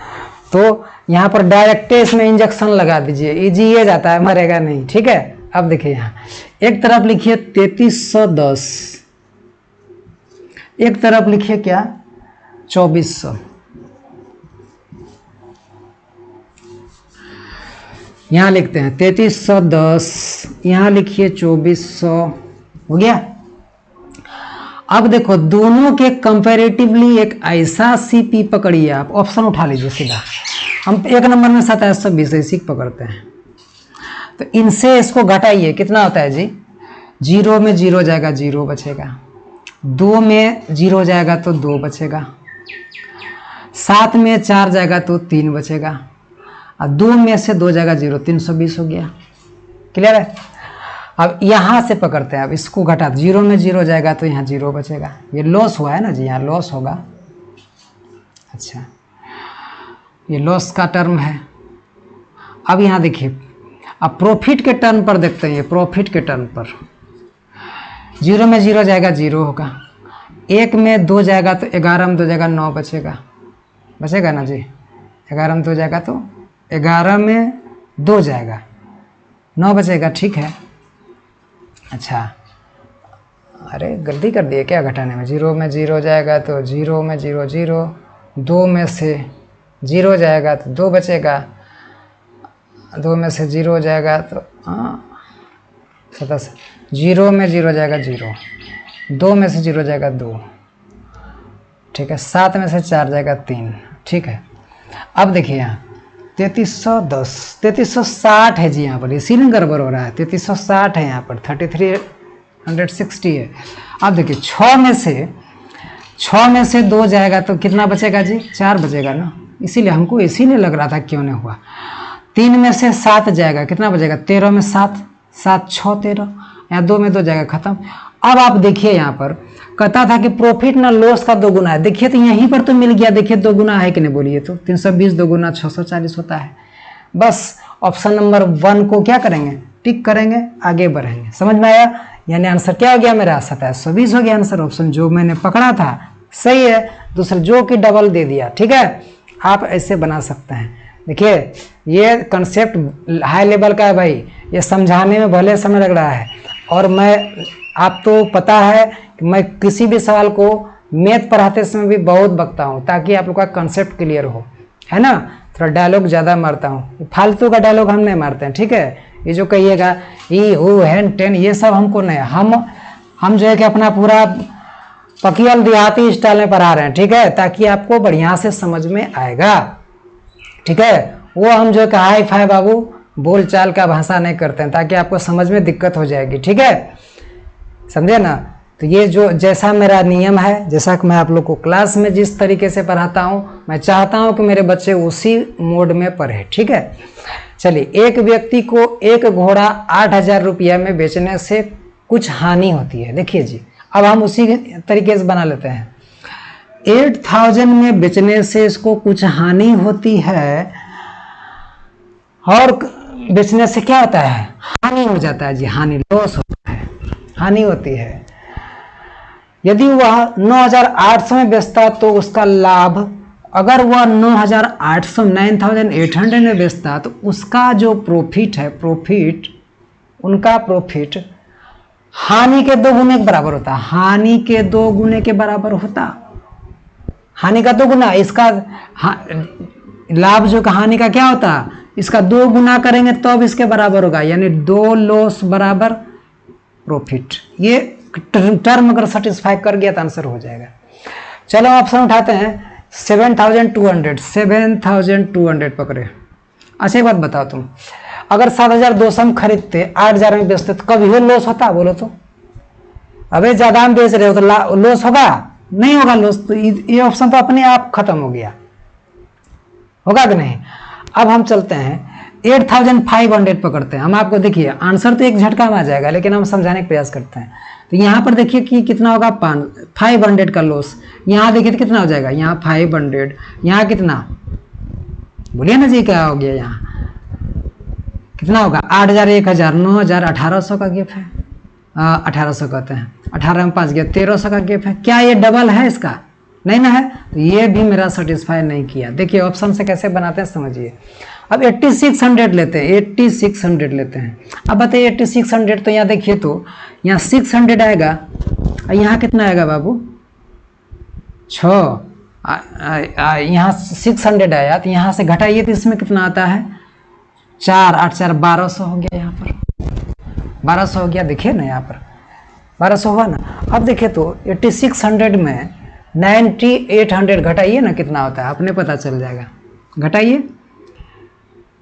तो यहाँ पर डायरेक्ट इसमें इंजेक्शन लगा दीजिए, ये जिए जाता है, मरेगा नहीं। ठीक है? अब देखिए यहाँ एक तरफ लिखिए 3310, एक तरफ लिखिए क्या 2400। यहाँ लिखते हैं 3310, यहाँ लिखिए 2400। हो गया? अब देखो दोनों के कंपैरेटिवली एक ऐसा सीपी पकड़िए, आप ऑप्शन उठा लीजिए सीधा। हम एक नंबर में 2720 ऐसी पकड़ते हैं, तो इनसे इसको घटाइए, कितना होता है जी? 0 में 0 जाएगा 0 बचेगा, 2 में 0 जाएगा तो 2 बचेगा, 7 में 4 जाएगा तो 3 बचेगा, और 2 में से 2 जाएगा 0, 320 हो गया। क्लियर है? अब यहाँ से पकड़ते हैं, अब इसको घटा, 0 में 0 जाएगा तो यहाँ 0 बचेगा। ये लॉस हुआ है ना जी, यहाँ लॉस होगा। अच्छा, ये लॉस का टर्म है। अब यहाँ देखिए, अब प्रॉफिट के टर्म पर देखते हैं। ये प्रॉफिट के टर्म पर 0 में 0 जाएगा 0 होगा, 1 में 2 जाएगा तो 11 में 2 जाएगा 9 बचेगा। बचेगा ना जी? 11 में 2 जाएगा तो 11 में 2 जाएगा 9 बचेगा। ठीक है? अच्छा, अरे गलती कर दिए क्या घटाने में? 0 में 0 जाएगा तो 0 में 0 0, 2 में से 0 जाएगा तो 2 बचेगा, 2 में से 0 जाएगा तो 0 में 0 जाएगा 0, 2 में से 0 जाएगा 2। ठीक है? 7 में से 4 जाएगा 3। ठीक है? अब देखिए यहाँ 3310, 3360 है जी यहाँ पर, इसीलिए गड़बड़ हो रहा है। 3360 है यहाँ पर, 3360 है। अब देखिए 6 में से 2 जाएगा तो कितना बचेगा जी? 4 बचेगा ना, इसीलिए हमको इसीलिए लग रहा था क्यों नहीं हुआ। 3 में से 7 जाएगा, कितना बचेगा? 13 में 7, 7 6 13, यहाँ 2 में 2 जाएगा, खत्म। अब आप देखिए यहाँ पर कहता था कि प्रॉफिट ना लॉस का 2 गुना है। देखिए तो यहीं पर तो मिल गया, देखिए 2 गुना है कि नहीं बोलिए तो? 320 2 गुना 640 होता है। बस ऑप्शन नंबर 1 को क्या करेंगे? टिक करेंगे, आगे बढ़ेंगे। समझ में आया? यानी आंसर क्या हो गया मेरा? 2720 हो गया आंसर। ऑप्शन जो मैंने पकड़ा था सही है, दूसरा जो कि डबल दे दिया। ठीक है? आप ऐसे बना सकते हैं। देखिए ये कंसेप्ट हाई लेवल का है भाई, ये समझाने में भले समय लग रहा है, और मैं आप तो पता है कि मैं किसी भी सवाल को मैथ पढ़ाते समय भी बहुत बकता हूँ ताकि आप लोग का कंसेप्ट क्लियर हो, है ना? थोड़ा डायलॉग ज़्यादा मारता हूँ, फालतू का डायलॉग हम नहीं मारते हैं। ठीक है? ये जो कहिएगा ई हु हैन टेन, ये सब हमको नहीं, हम जो है कि अपना पूरा पकियल देहाती स्टाइल में पढ़ा रहे हैं। ठीक है? ताकि आपको बढ़िया से समझ में आएगा। ठीक है? वो हम जो है हाई फाई बाबू बोल चाल का भाषा नहीं करते हैं ताकि आपको समझ में दिक्कत हो जाएगी। ठीक है? समझे ना? तो ये जो जैसा मेरा नियम है, जैसा कि मैं आप लोग को क्लास में जिस तरीके से पढ़ाता हूँ, मैं चाहता हूँ कि मेरे बच्चे उसी मोड में पढ़े। ठीक है? चलिए, एक व्यक्ति को एक घोड़ा 8000 रुपया में बेचने से कुछ हानि होती है। देखिए जी, अब हम उसी तरीके से बना लेते हैं। 8000 में बेचने से इसको कुछ हानि होती है, और बेचने से क्या होता है? हानि हो जाता है जी, हानि, लॉस होता है, हानि होती है। यदि वह 9800 में बेचता तो उसका लाभ, अगर वह 9800 में बेचता तो उसका जो प्रॉफिट है, उनका प्रॉफिट हानि के 2 गुने के बराबर होता। हानि के 2 गुने के बराबर होता, हानि का 2 गुना। इसका लाभ जो हानि का क्या होता? इसका 2 गुना करेंगे तो अब इसके बराबर होगा, यानी 2 लॉस बराबर प्रॉफिट। ये टर्म अगर सेटिस्फाई कर गया तो आंसर हो जाएगा। चलो ऑप्शन उठाते हैं 7,200 पकड़े। अच्छा एक बात बताओ तुम, अगर 7,200 हम खरीदते 8,000 में बेचते तो कभी वो लॉस होता? बोलो तो। अबे ज्यादा में बेच रहे हो तो लॉस होगा? नहीं होगा लॉस। तो ये ऑप्शन तो अपने आप खत्म हो गया, होगा कि नहीं? अब हम चलते हैं 8,500 पकड़ते हैं। हम आपको देखिए आंसर तो एक झटका में आ जाएगा, लेकिन हम समझाने का प्रयास करते हैं। तो यहाँ पर देखिए कि कितना होगा 500 का लॉस। यहाँ देखिए तो कितना हो जाएगा, यहाँ 500, यहाँ कितना, बोलिए ना जी क्या हो गया, यहाँ कितना होगा 8,000, 1,000, 9,000, 1,800 का गिफ्ट है। 1,800 कहते हैं, 18 में 5 गया 1,300 का गिफ्ट है। क्या ये डबल है इसका? नहीं ना है, तो ये भी मेरा सेटिस्फाई नहीं किया। देखिए ऑप्शन से कैसे बनाते हैं समझिए। अब 8600 लेते हैं, 8600 लेते हैं। अब बताइए 8600, तो यहाँ देखिए तो यहाँ 600 आएगा और यहाँ कितना आएगा बाबू 6, यहाँ 600 आया, तो यहाँ से घटाइए तो इसमें कितना आता है 4, 8, 4, 1200 हो गया। यहाँ पर 1200 हो गया, देखिए ना यहाँ पर 1200 हुआ ना। अब देखिए तो 8600 में 9800 घटाइए ना कितना होता है, अपने पता चल जाएगा। घटाइए,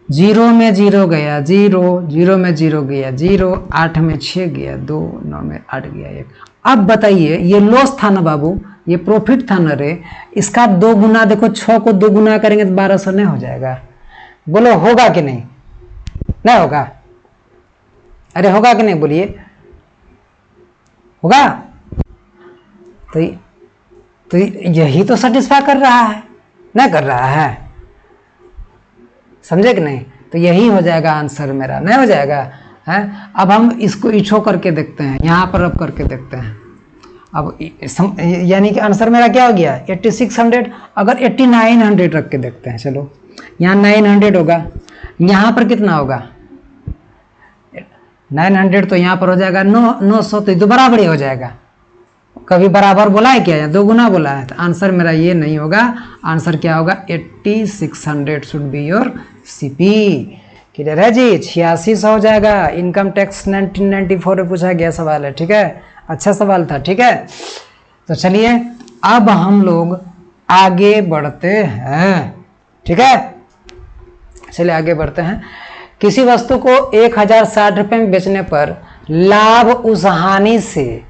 0 में 0 गया 0, 0 में 0 गया 0, 8 में 6 गया 2, 9 में 8 गया 1। अब बताइए ये लॉस था ना बाबू, ये प्रॉफिट था ना रे। इसका 2 गुना देखो, 6 को 2 गुना करेंगे तो 1200 नहीं हो जाएगा? बोलो होगा कि नहीं? नहीं होगा? अरे होगा कि नहीं बोलिए, होगा? तो यही तो सेटिस्फाई कर रहा है, नहीं कर रहा है, समझे कि नहीं? तो यही हो जाएगा आंसर मेरा, नहीं हो जाएगा है। अब हम इसको इछो करके देखते हैं, यहाँ पर अब करके देखते हैं। अब यानी कि आंसर मेरा क्या हो गया 8600। अगर 8900 रख के देखते हैं, चलो यहाँ 900 होगा, यहाँ पर कितना होगा 900, तो यहाँ पर हो जाएगा 900, तो बराबर ही हो जाएगा। कभी बराबर बोला है क्या, या 2 गुना बोला है? तो आंसर मेरा ये नहीं होगा। आंसर क्या होगा 8600 should be your CP. Clear है जी? 8600 हो जाएगा। इनकम टैक्स 1994 में पूछा गया सवाल है, ठीक है, अच्छा सवाल था, ठीक है। तो चलिए अब हम लोग आगे बढ़ते हैं, ठीक है। चलिए आगे बढ़ते हैं। किसी वस्तु को 1060 रुपये में बेचने पर लाभ उस हानि से,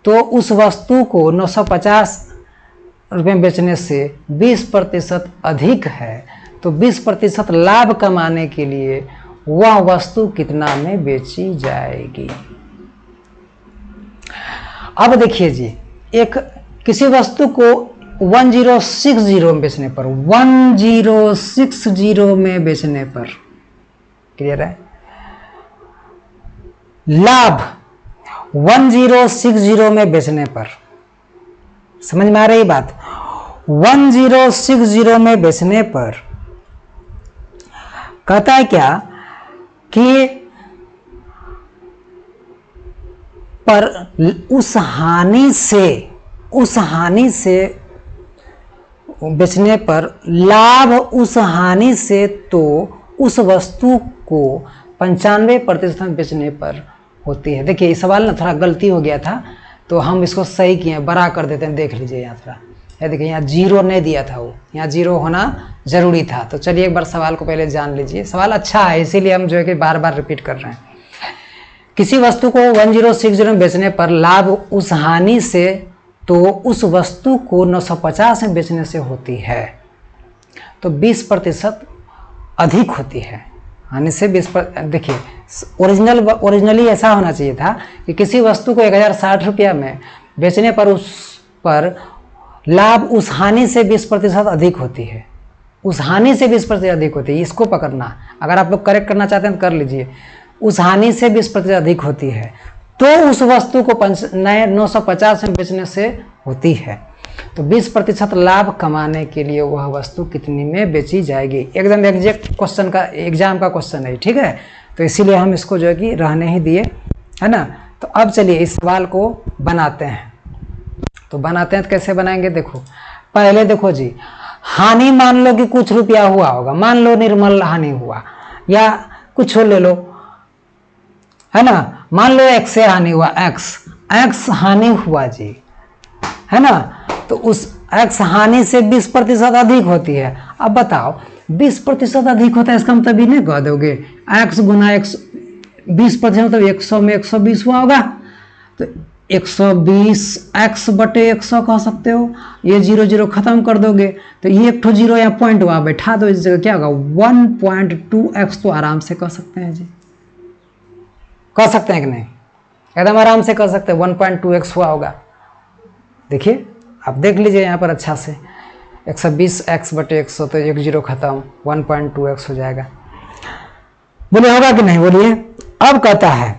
तो उस वस्तु को 950 रुपये में बेचने से 20% अधिक है, तो 20% लाभ कमाने के लिए वह वस्तु कितना में बेची जाएगी? अब देखिए जी, एक किसी वस्तु को 1060 में बेचने पर, 1060 में बेचने पर, क्लियर है, लाभ 1060 में बेचने पर, समझ में आ रही बात? 1060 में बेचने पर कहता है क्या कि पर उस हानि से बेचने पर लाभ उस हानि से, तो उस वस्तु को 95% बेचने पर होती है। देखिए इस सवाल ना थोड़ा गलती हो गया था, तो हम इसको सही किए, बड़ा कर देते हैं। देख लीजिए यहाँ थोड़ा, ये देखिए यहाँ 0 नहीं दिया था, वो यहाँ 0 होना जरूरी था। तो चलिए एक बार सवाल को पहले जान लीजिए। सवाल अच्छा है, इसीलिए हम जो है कि बार बार रिपीट कर रहे हैं। किसी वस्तु को 1060 में बेचने पर लाभ उस हानि से, तो उस वस्तु को 950 में बेचने से होती है, तो 20% अधिक होती है। हानि से 20%। देखिए ओरिजिनली ऐसा होना चाहिए था कि किसी वस्तु को 1060 रुपया में बेचने पर उस पर लाभ उस हानि से 20% अधिक होती है। उस हानि से 20% अधिक होती है, इसको पकड़ना। अगर आप लोग करेक्ट करना चाहते हैं तो कर लीजिए। उस हानि से 20% अधिक होती है, तो उस वस्तु को 950 में बेचने से होती है, तो 20% लाभ कमाने के लिए वह वस्तु कितनी में बेची जाएगी? एकदम एग्जैक्ट क्वेश्चन का, एग्जाम का क्वेश्चन है, ठीक है। तो इसीलिए हम इसको जो है कि रहने ही दिए, है ना। तो अब चलिए इस सवाल को बनाते हैं। तो बनाते हैं तो कैसे बनाएंगे, देखो पहले देखो जी, हानि मान लो कि कुछ रुपया हुआ होगा, मान लो निर्मल हानि हुआ, या कुछ और ले लो, है ना। मान लो x से हानि हुआ, x हानि हुआ जी, है ना। तो उस x हानि से 20% अधिक होती है। अब बताओ 20% अधिक होता है, इसका मतलब ये नहीं कह दोगे x गुना x 20% मतलब 100 में 120 हुआ होगा, तो 120 x बटे 100 कह सकते हो। ये 0 0 खत्म कर दोगे तो ये एक ठो 0 या पॉइंट वहां बैठा दो, इस जगह क्या होगा 1.2x तो आराम से कह सकते हैं जी, कह सकते हैं कि नहीं, एकदम आराम से कह सकते हैं 1.2x हुआ होगा। देखिए आप देख लीजिए यहाँ पर अच्छा से 120x बटे 100 तो एक 0 खत्म 1.2x हो जाएगा। बोले होगा कि नहीं, बोलिए। अब कहता है,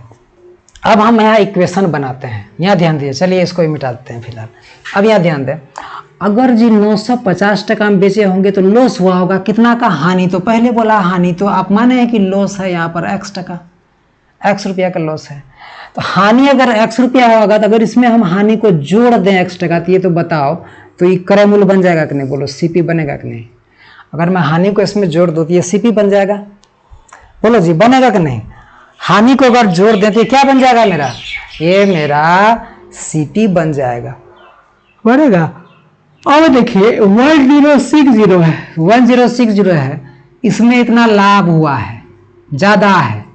अब हम यहाँ इक्वेशन बनाते हैं, यहाँ ध्यान दिए, चलिए इसको ही मिटा देते हैं फिलहाल। अब यहाँ ध्यान दें, अगर जी 950 टका में बेचे होंगे तो लॉस हुआ होगा कितना का, हानि। तो पहले बोला हानि, तो आप माने हैं कि लॉस है यहाँ पर x टका, x रुपया का लॉस है। तो हानि अगर x रुपया होगा तो अगर इसमें हम हानि को जोड़ दें x टका, तो ये तो बताओ तो ये क्रय मूल्य बन जाएगा कि नहीं, बोलो CP बनेगा कि नहीं। अगर मैं हानि को इसमें जोड़ दूँ तो ये CP बन जाएगा, बोलो जी बनेगा कि नहीं। हानि को अगर जोड़ दें तो क्या बन जाएगा मेरा, ये मेरा CP बन जाएगा, बनेगा। अब देखिए 1060 है, 1060 है, इसमें इतना लाभ हुआ है, ज्यादा है,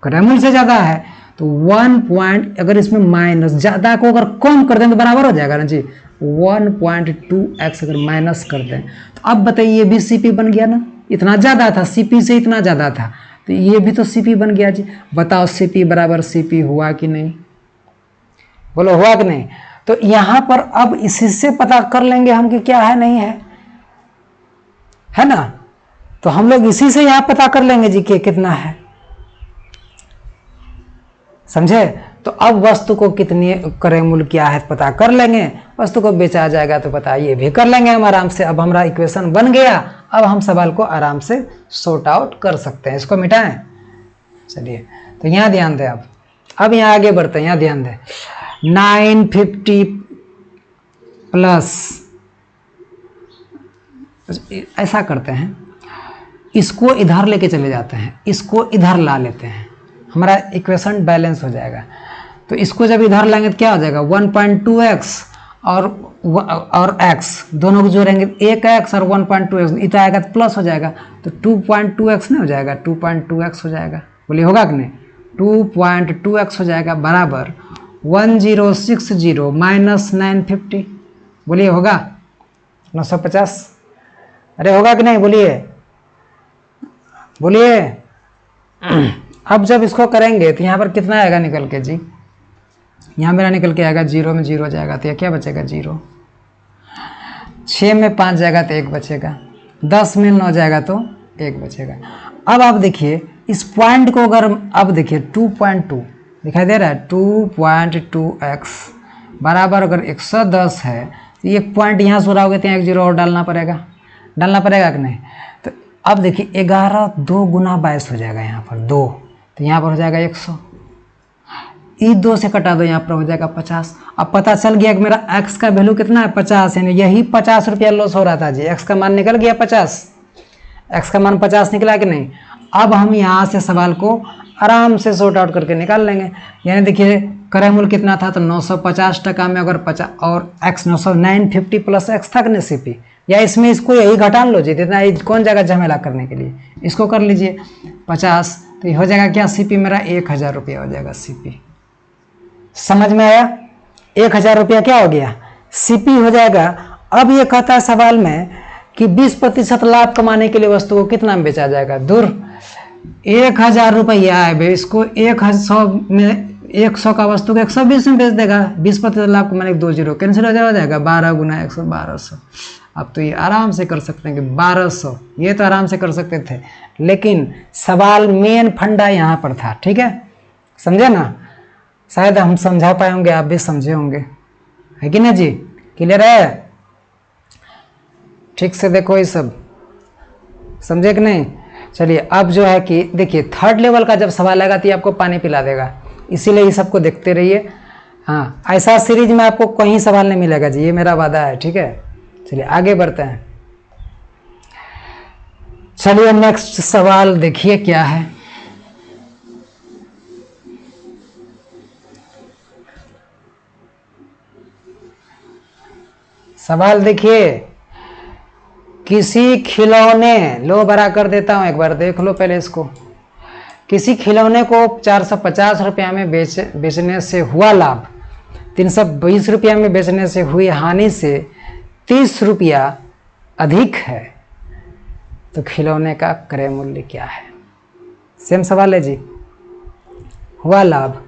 क्रय मूल्य से ज्यादा है, तो 1 पॉइंट अगर इसमें माइनस ज्यादा को अगर कम कर दें तो बराबर हो जाएगा ना जी, 1.2x अगर माइनस कर दें तो अब बताइए ये भी CP बन गया ना, इतना ज्यादा था, CP से इतना ज्यादा था, तो ये भी तो CP बन गया जी। बताओ CP बराबर CP हुआ कि नहीं, बोलो हुआ कि नहीं। तो यहां पर अब इसी से पता कर लेंगे हम कि क्या है नहीं है ना। तो हम लोग इसी से यहां पता कर लेंगे जी कि कितना है, समझे। तो अब वस्तु को कितनी क्रय मूल्य क्या है पता कर लेंगे, वस्तु को बेचा जाएगा तो पता ये भी कर लेंगे हम आराम से। अब हमारा इक्वेशन बन गया, अब हम सवाल को आराम से सॉर्ट आउट कर सकते हैं। इसको मिटाएं, चलिए। तो यहाँ ध्यान दें, अब यहाँ आगे बढ़ते हैं, यहाँ ध्यान दें। 950 प्लस, ऐसा करते हैं, इसको इधर लेके चले जाते हैं, इसको इधर ला लेते हैं, हमारा इक्वेशन बैलेंस हो जाएगा। तो इसको जब इधर लाएंगे तो क्या हो जाएगा 1.2x और x दोनों को जोड़ेंगे 1x और 1.2x, इधर आएगा तो प्लस हो जाएगा, तो 2.2x नहीं हो जाएगा, 2.2x हो जाएगा, बोलिए होगा कि नहीं, 2.2x हो जाएगा बराबर 1060 माइनस 950, बोलिए होगा 950, अरे होगा कि नहीं, बोलिए बोलिए। अब जब इसको करेंगे तो यहाँ पर कितना आएगा निकल के जी, यहाँ मेरा निकल के आएगा 0 में 0 जाएगा तो यह क्या बचेगा 0, 6 में 5 जाएगा तो 1 बचेगा, 10 में 9 जाएगा तो 1 बचेगा। अब आप देखिए इस पॉइंट को अगर अब देखिए 2.2 दिखाई दे रहा है, 2.2x बराबर अगर 110 है तो एक पॉइंट यहाँ से उड़ाओगे तो यहाँ 1 0 और डालना पड़ेगा कि नहीं। तो अब देखिए 11 2 गुना 22 हो जाएगा, यहाँ पर 2 तो यहाँ पर हो जाएगा 100, ई 2 से कटा दो, यहाँ पर हो जाएगा 50। अब पता चल गया कि मेरा x का वैल्यू कितना है 50, यानी यही 50 रुपया लॉस हो रहा था जी, x का मान निकल गया 50, x का मान 50 निकला कि नहीं। अब हम यहाँ से सवाल को आराम से सॉर्ट आउट करके निकाल लेंगे। यानी देखिए क्रय मूल्य कितना था, तो 950 टका में अगर 50 और x 950 प्लस x था कि CP, या इसमें इसको यही घटा लो जी, इतना कौन जगह झमेला करने के लिए, इसको कर लीजिए 50, तो ये हो जाएगा क्या CP मेरा 1000 रुपया हो जाएगा CP, समझ में आया। 1000 रुपया क्या हो गया CP हो जाएगा। अब ये कहता है सवाल में कि 20% लाभ कमाने के लिए वस्तु को कितना में बेचा जाएगा, दूर 1000 रुपया है भाई, इसको 100 में 100 का वस्तु को 120 में बेच देगा, 20% लाभ कमाने के 2 0 कैंसिल हो जाएगा, 12 गुना 100 1200। अब तो ये आराम से कर सकते हैं कि 1200, ये तो आराम से कर सकते थे, लेकिन सवाल मेन फंडा यहाँ पर था, ठीक है, समझे ना। शायद हम समझा पाए होंगे, आप भी समझे होंगे, है कि ना जी, क्लियर है, ठीक से देखो ये सब, समझे कि नहीं। चलिए अब जो है कि देखिए थर्ड लेवल का जब सवाल आएगा तो ये आपको पानी पिला देगा, इसीलिए ये सबको देखते रहिए। हाँ, ऐसा सीरीज में आपको कहीं सवाल नहीं मिलेगा जी, ये मेरा वादा है, ठीक है। चलिए आगे बढ़ते हैं। चलिए नेक्स्ट सवाल देखिए क्या है। सवाल देखिए, किसी खिलौने, लो बड़ा कर देता हूं, एक बार देख लो पहले इसको। किसी खिलौने को 450 रुपया में बेचने से हुआ लाभ 320 रुपया में बेचने से हुई हानि से 30 रुपया अधिक है, तो खिलौने का क्रय मूल्य क्या है? सेम सवाल है जी। हुआ लाभ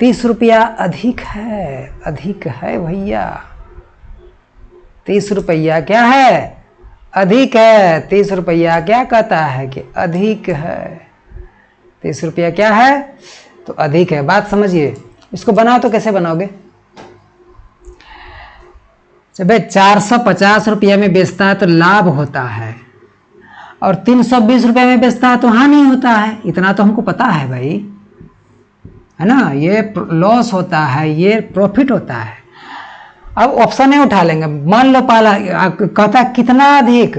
30 रुपया अधिक है भैया, 30 रुपया क्या है? अधिक है। 30 रुपया क्या कहता है कि अधिक है। 30 रुपया क्या है? तो अधिक है। बात समझिए। इसको बनाओ तो कैसे बनाओगे? जब 450 रुपया में बेचता है तो लाभ होता है, और 320 रुपया में बेचता है तो हानि होता है। इतना तो हमको पता है भाई, है ना। ये लॉस होता है, ये प्रॉफिट होता है। अब ऑप्शन नहीं उठा लेंगे। मान लो पहला कहता है कितना अधिक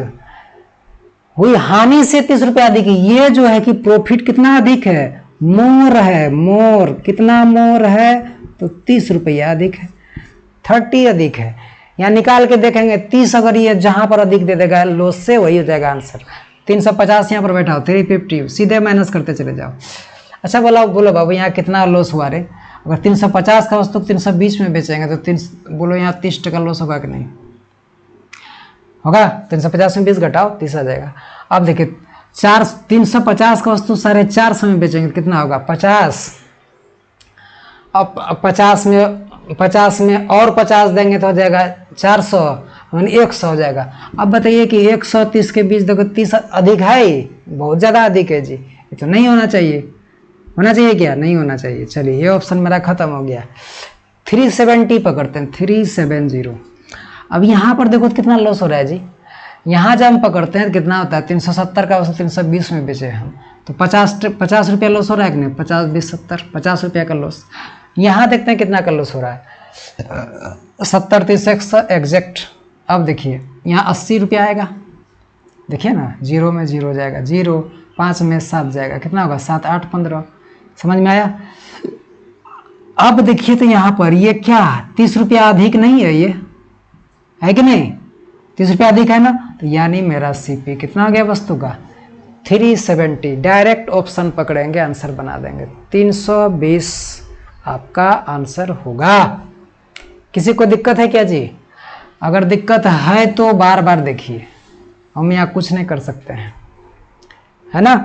हुई हानि से 30 रुपया अधिक। ये जो है कि प्रॉफिट कितना अधिक है? मोर है, मोर। कितना मोर है? तो 30 रुपया अधिक है, 30 अधिक है। यहाँ निकाल के देखेंगे 30, अगर ये जहां पर अधिक दे देगा लॉस से, वही हो जाएगा आंसर। 350 यहाँ पर बैठा हो, 350 सीधे माइनस करते चले जाओ। अच्छा बोलो बाबू यहाँ कितना लॉस हुआ रे? अगर 350 का वस्तु 320 में बेचेंगे तो बोलो यहाँ 30% लॉस होगा कि नहीं होगा? 350 में 20 घटाओ 30 आ जाएगा। अब देखिए 350 का वस्तु 450 में बेचेंगे तो कितना होगा? 50। अब 50 में और 50 देंगे तो हो जाएगा 400, 100 हो जाएगा। अब बताइए कि 130 के बीच देखो 30 अधिक है, बहुत ज़्यादा अधिक है जी। ये तो नहीं होना चाहिए। होना चाहिए क्या? नहीं होना चाहिए। चलिए ये ऑप्शन मेरा खत्म हो गया। 370 पकड़ते हैं, 370। अब यहाँ पर देखो तो कितना लॉस हो रहा है जी। यहाँ जब हम पकड़ते हैं तो कितना होता है? 370 का वस्तु 320 में बेचे हम तो 50 रुपया लॉस हो रहा है कि नहीं? 50 20 70, 50 रुपया का लॉस। यहाँ देखते हैं कितना का लॉस हो रहा है, 70 30 एग्जैक्ट। अब देखिए यहाँ 80 रुपया आएगा। देखिए ना, 0 में 0 जाएगा, 0 5 में 7 जाएगा, कितना होगा? 7 8 15। समझ में आया? अब देखिए तो यहाँ पर ये क्या 30 रुपया अधिक नहीं है? ये है कि नहीं? 30 रुपया अधिक है ना, तो यानी मेरा सीपी कितना हो गया वस्तु का? 370। डायरेक्ट ऑप्शन पकड़ेंगे, आंसर बना देंगे। 320 आपका आंसर होगा। किसी को दिक्कत है क्या जी? अगर दिक्कत है तो बार बार देखिए, हम यहाँ कुछ नहीं कर सकते हैं, है ना।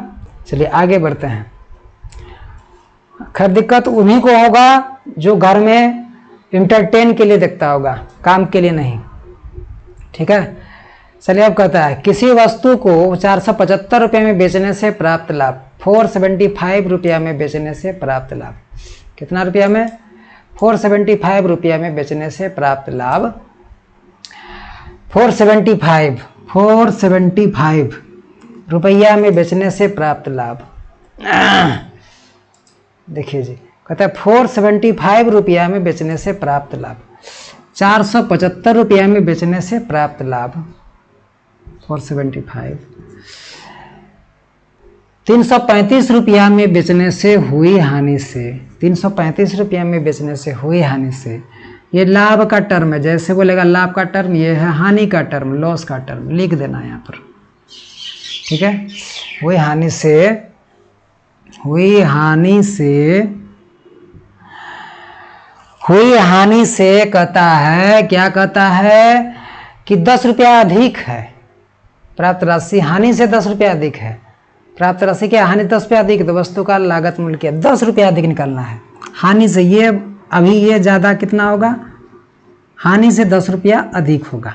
चलिए आगे बढ़ते हैं। खैर दिक्कत उन्हीं को होगा जो घर में इंटरटेन के लिए देखता होगा, काम के लिए नहीं। ठीक है। चलिए अब कहता है किसी वस्तु को 475 रुपये में बेचने से प्राप्त लाभ 475 रुपया में बेचने से प्राप्त लाभ। कितना रुपया में? 475 रुपया में बेचने से प्राप्त लाभ 475 रुपया में बेचने से प्राप्त लाभ। देखिए जी, कहता है 475 रुपया में बेचने से प्राप्त लाभ 475 रुपया में बेचने से प्राप्त लाभ 475। 335 रुपया में बेचने से हुई हानि से, 335 रुपया में बेचने से हुई हानि से, ये लाभ का टर्म है। जैसे बोलेगा लाभ का टर्म, ये है हानि का टर्म, लॉस का टर्म, लिख देना यहाँ पर। ठीक है। हुई हानि से कहता है, क्या कहता है कि 10 रुपया अधिक है प्राप्त राशि, हानि से 10 रुपया अधिक है। प्राप्त राशि क्या? हानि 10 रुपया अधिक, तो वस्तु का लागत मूल्य क्या? 10 रुपया अधिक निकालना है हानि से। ये अभी ये ज़्यादा कितना होगा? हानि से 10 रुपया अधिक होगा।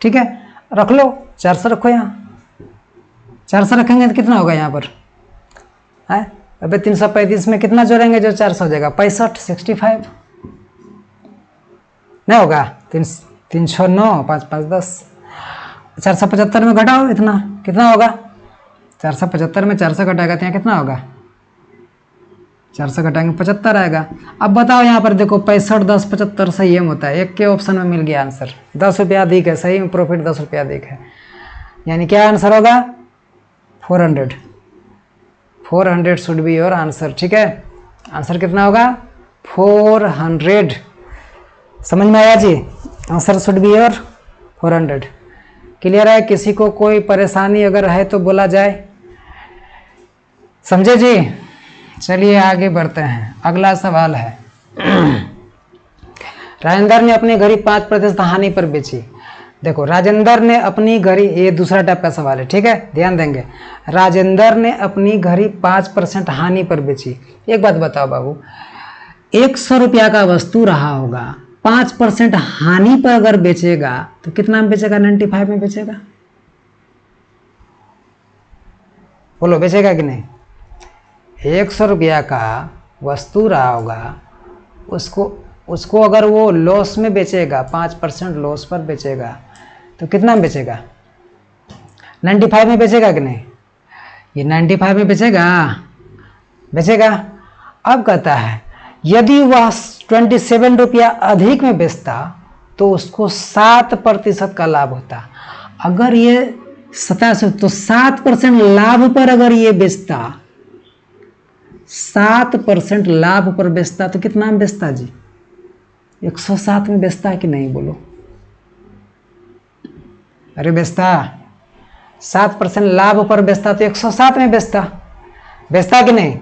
ठीक है, रख लो 400 रखो। यहाँ 400 रखेंगे तो कितना होगा यहाँ पर? है अबे 335 में कितना जोड़ेंगे जो 400 हो जाएगा? 65 65 नहीं होगा? 3 6 9 5 5 10। 475 में घटाओ इतना, कितना होगा? 475 में 400 घटाएगा तो यहाँ कितना होगा? 400 घटाएंगे 75 आएगा। अब बताओ यहाँ पर देखो 65 10 75 सही होता है। एक के ऑप्शन में मिल गया आंसर। 10 रुपया अधिक है, सही में प्रॉफिट 10 रुपया अधिक है। यानी क्या आंसर होगा? 400 400 शुड बी योर आंसर। ठीक है, आंसर कितना होगा 400। समझ में आया जी, answer should be your 400। Clear है? किसी को कोई परेशानी अगर है तो बोला जाए। समझे जी? चलिए आगे बढ़ते हैं। अगला सवाल है राजेंद्र ने अपनी घड़ी 5% हानि पर बेची। देखो, राजेंद्र ने अपनी घड़ी, ये दूसरा टाइप का सवाल है। ठीक है, ध्यान देंगे। राजेंद्र ने अपनी घड़ी 5% हानि पर बेची। एक बात बताओ बाबू, 100 रुपया का वस्तु रहा होगा, 5% हानि पर अगर बेचेगा तो कितना में बेचेगा? 95 में बेचेगा। बोलो, बेचेगा कि नहीं? 100 रुपया का वस्तु रहा होगा, उसको अगर वो लॉस में बेचेगा, 5% लॉस पर बेचेगा, तो कितना में बेचेगा? 95 में बेचेगा कि नहीं? ये 95 में बेचेगा, बेचेगा। अब कहता है यदि वह 27 रुपया अधिक में बेचता तो उसको 7% का लाभ होता। अगर ये 27 तो 7% लाभ पर अगर ये बेचता, 7% लाभ पर बेचता तो कितना में बेचता जी? 107 में बेचता है कि नहीं? बोलो, अरे बेचता। 7% लाभ पर बेचता तो 107 में बेचता कि नहीं?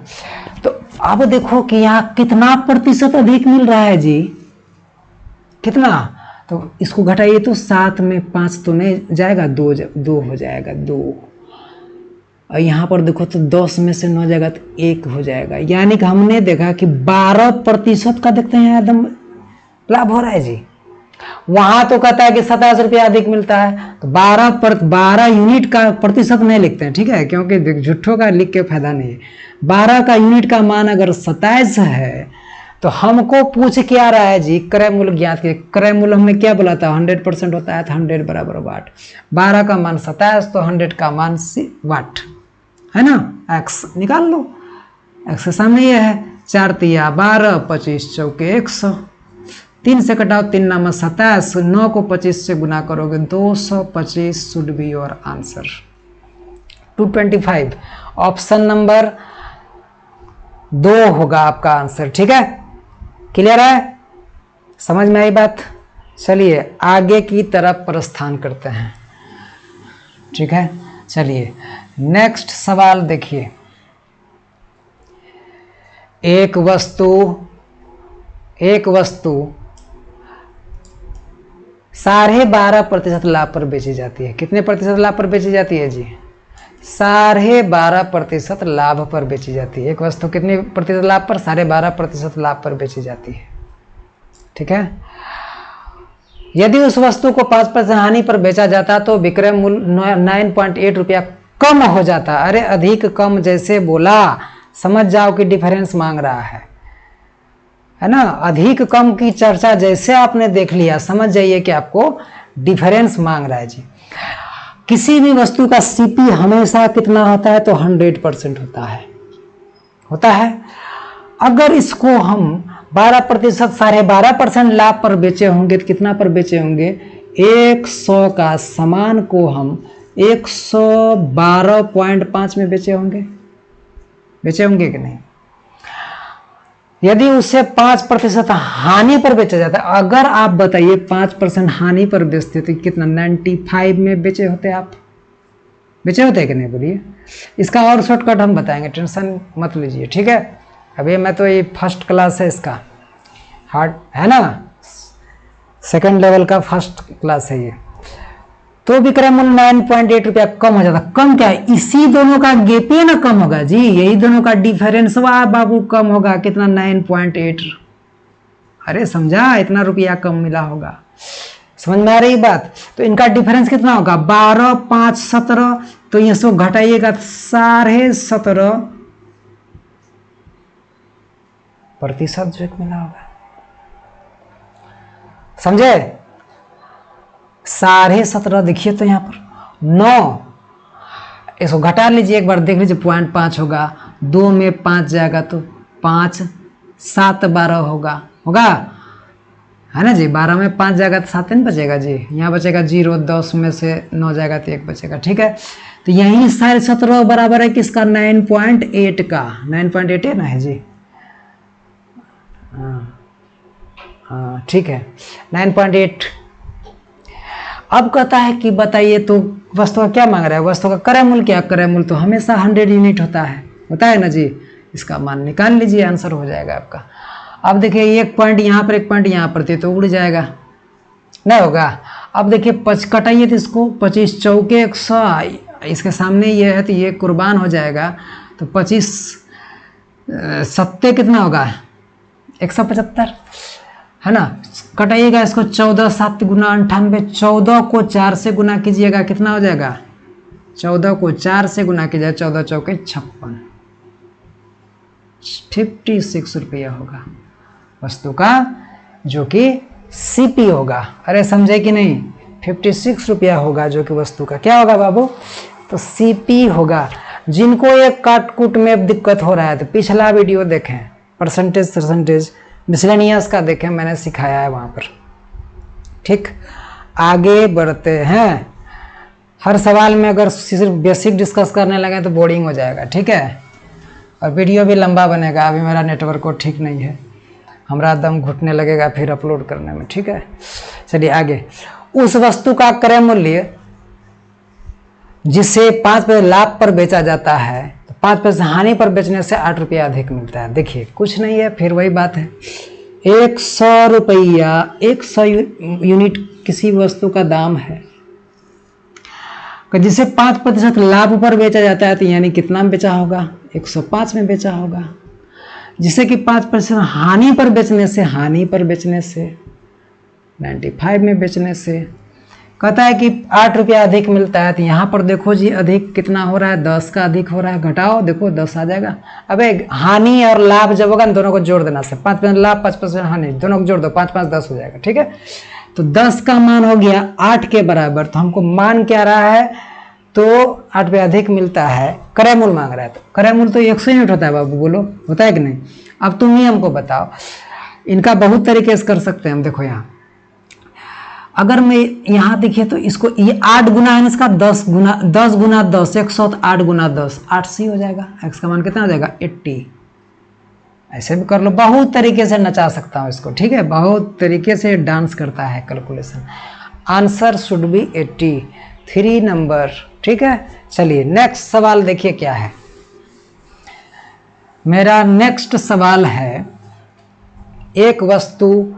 तो अब देखो कि यहाँ कितना प्रतिशत अधिक मिल रहा है जी? कितना? तो इसको घटाइए तो 7 में 5 तो नहीं जाएगा, 2 हो जाएगा, 2। और यहाँ पर देखो तो 10 में से 9 जाएगा तो 1 हो जाएगा। यानी कि हमने देखा कि 12% का देखते हैं एकदम लाभ हो रहा है जी। वहां तो कहता है कि 27 रुपया अधिक मिलता है, तो 12 यूनिट का प्रतिशत नहीं लिखते हैं। ठीक है, क्योंकि झूठों का लिख के फायदा नहीं है। 12 का यूनिट का मान अगर 27 है तो हमको पूछ क्या रहा है जी? क्रय मूल्य ज्ञात कीजिए। क्रय मूल्य हमने क्या बोला था? 100% होता है तो 100 बराबर वाट। 12 का मान 27 तो 100 का मान वाट है ना। एक्स निकाल लो, एक्स के सामने ये है। 4 तिया 12, 25 चौके 100, 3 से कटाओ, 3 नामा 27, 9 को 25 से गुना करोगे 225 should be your answer. 225 option number 2 होगा आपका आंसर। ठीक है, क्लियर है? समझ में आई बात? चलिए आगे की तरफ प्रस्थान करते हैं। ठीक है, चलिए नेक्स्ट सवाल देखिए। एक वस्तु 12.5% लाभ पर बेची जाती है। कितने प्रतिशत लाभ पर बेची जाती है जी? 12.5% लाभ पर बेची जाती है। एक वस्तु कितने प्रतिशत लाभ पर? 12.5% लाभ पर बेची जाती है। ठीक है, यदि उस वस्तु को 5% हानि पर बेचा जाता तो विक्रय मूल्य 9.8 रुपया कम हो जाता। अरे अधिक कम जैसे बोला, समझ जाओ कि डिफरेंस मांग रहा है ना। अधिक कम की चर्चा जैसे आपने देख लिया, समझ जाइए कि आपको डिफरेंस मांग रहा है जी। किसी भी वस्तु का सीपी हमेशा कितना होता है? तो 100% होता है। अगर इसको हम 12%, 12.5% लाभ पर बेचे होंगे तो कितना पर बेचे होंगे? 100 का सामान को हम 112.5 में बेचे होंगे कि नहीं? यदि उसे 5% हानि पर बेचा जाता, अगर आप बताइए 5% हानि पर बेचते तो कितना 95 में बेचे होते? आप बेचे होते कि नहीं? बोलिए। इसका और शॉर्टकट हम बताएंगे, टेंशन मत लीजिए। ठीक है, अभी मैं तो ये फर्स्ट क्लास है, इसका हार्ड है ना, सेकंड लेवल का फर्स्ट क्लास है ये। तो विक्रय मूल्य 9.8 रुपया कम हो जाता। कम क्या है? इसी दोनों का गैप ही ना कम होगा जी, यही दोनों का डिफरेंस बाबू कम होगा। कितना? 9.8। अरे समझा, इतना रुपया कम मिला होगा। समझ में आ रही बात? तो इनका डिफरेंस कितना होगा? 12, 5, 17। तो ये सब घटाइएगा 17.5% जो मिला होगा। समझे? 17.5 देखिए तो यहाँ पर 9, इसको घटा लीजिए एक बार, देख लीजिए 0.5 होगा। 2 में 5 जाएगा तो 5, 7, 12 होगा है ना जी। 12 में 5 जाएगा तो 7 नहीं बचेगा जी, यहाँ बचेगा 0। 10 में से 9 जाएगा तो 1 बचेगा। ठीक है, तो यही साढ़े 17 बराबर है किसका, 9.8 का। 9.8 है ना है जी, हाँ ठीक है 9.8। अब कहता है कि बताइए तो वस्तु का क्या मांग रहा है, वस्तु का क्रय मूल्य क्या, क्रय मूल्य तो हमेशा 100 यूनिट होता है ना जी। इसका मान निकाल लीजिए, आंसर हो जाएगा आपका। अब देखिए एक पॉइंट यहाँ पर, एक पॉइंट यहाँ पर थे तो उड़ जाएगा, नहीं होगा। अब देखिए कटाइए तो इसको, 25 चौके 100, इसके सामने ये है तो ये कुर्बान हो जाएगा, तो 25 सत्ते कितना होगा, 175 है ना। कटाइएगा इसको, 14 7 गुना 98, 14 को 4 से गुना कीजिएगा कितना हो जाएगा, 14 को 4 से गुना कीजिएगा, 14 चौके 56, 56 रुपया होगा वस्तु का, जो कि सीपी होगा। अरे समझे कि नहीं, 56 रुपया होगा जो कि वस्तु का क्या होगा बाबू, तो सीपी होगा। जिनको एक काटकूट में दिक्कत हो रहा है तो पिछला वीडियो देखें, परसेंटेज मिसलेनियस का देखें, मैंने सिखाया है वहाँ पर। ठीक, आगे बढ़ते हैं। हर सवाल में अगर सिर्फ बेसिक डिस्कस करने लगे तो बोरिंग हो जाएगा, ठीक है, और वीडियो भी लंबा बनेगा। अभी मेरा नेटवर्क को ठीक नहीं है, हमारा दम घुटने लगेगा फिर अपलोड करने में, ठीक है। चलिए आगे। उस वस्तु का क्रय मूल्य जिसे 5 पैसे लाभ पर बेचा जाता है, तो 5 पैसे हानि पर बेचने से 8 रुपया अधिक मिलता है। देखिए कुछ नहीं है, फिर वही बात है, 100 रुपया, 100 यूनिट किसी वस्तु का दाम है, जिसे 5% लाभ पर बेचा जाता है, तो यानी कितना में बेचा होगा, 105 में बेचा होगा। जिसे कि 5% हानि पर बेचने से, 95 में बेचने से, कहता है कि 8 रुपया अधिक मिलता है। तो यहाँ पर देखो जी, अधिक कितना हो रहा है, 10 का अधिक हो रहा है, घटाओ देखो 10 आ जाएगा। अबे हानि और लाभ जब होगा दोनों को जोड़ देना से, 5% लाभ 5% हानि, दोनों को जोड़ दो, 5 5 10 हो जाएगा, ठीक है। तो 10 का मान हो गया 8 के बराबर, तो हमको मान क्या रहा है, तो 8 रुपया अधिक मिलता है, क्रय मूल्य मांग रहा है। तो क्रय मूल्य तो 100 यूनिट होता है बाबू, बोलो होता है कि नहीं। अब तुम ही हमको बताओ, इनका बहुत तरीके से कर सकते हैं हम। देखो यहाँ अगर मैं यहाँ देखिए तो इसको ये 8 गुना है, इसका 10 गुना 10 100 तो 8 गुना 10 8 हो जाएगा। x का मान कितना हो जाएगा, 80। ऐसे भी कर लो, बहुत तरीके से नचा सकता हूँ इसको, ठीक है, बहुत तरीके से डांस करता है calculation. Answer should B 83 number, ठीक है। चलिए नेक्स्ट सवाल देखिए क्या है। मेरा नेक्स्ट सवाल है, एक वस्तु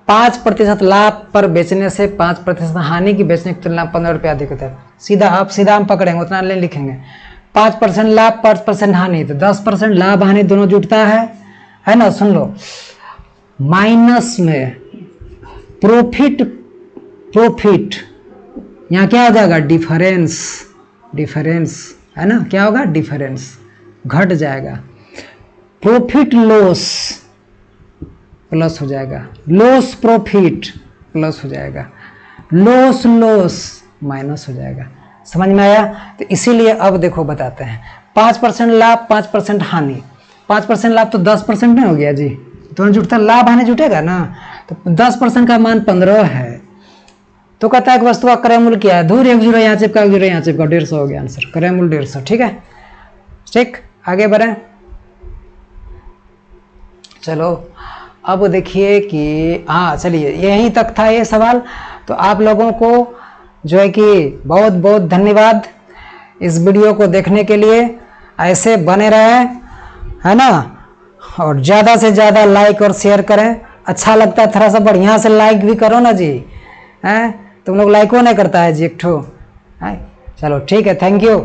5% लाभ पर बेचने से 5% हानि की बेचने की तुलना 15 रुपया अधिक होता है। सीधा हम पकड़ेंगे, उतना नहीं लिखेंगे। 5% लाभ 5% हानि, तो 10% लाभ हानि दोनों जुटता है ना। सुन लो, माइनस में प्रॉफिट यहाँ क्या हो जाएगा, डिफरेंस है ना, क्या होगा, डिफरेंस घट जाएगा। प्रॉफिट लॉस प्लस हो जाएगा, लॉस प्रॉफिट प्लस हो जाएगा, लॉस माइनस हो जाएगा। समझ में आया। तो इसीलिए अब देखो बताते हैं, 5% लाभ 5% हानि, 5% लाभ तो 10% नहीं हो गया जी, दोनों जुटता, लाभ हानि जुटेगा ना। तो 10% का मान 15 है, तो कहता है कि वस्तु का क्रय मूल्य क्या है, दूर 1 जीरो यहाँ चिपका, 1 जीरो यहाँ चिपका, 150 हो गया आंसर, क्रय मूल्य 150, ठीक है। ठीक, आगे बढ़े। चलो अब देखिए कि हाँ चलिए यहीं तक था ये सवाल। तो आप लोगों को जो है कि बहुत बहुत धन्यवाद इस वीडियो को देखने के लिए। ऐसे बने रहें, है ना, और ज़्यादा से ज़्यादा लाइक और शेयर करें। अच्छा लगता है थोड़ा सा बढ़िया से लाइक भी करो ना जी, हैं तुम लोग लाइको नहीं करता है जी, एक ठो है। चलो ठीक है, थैंक यू।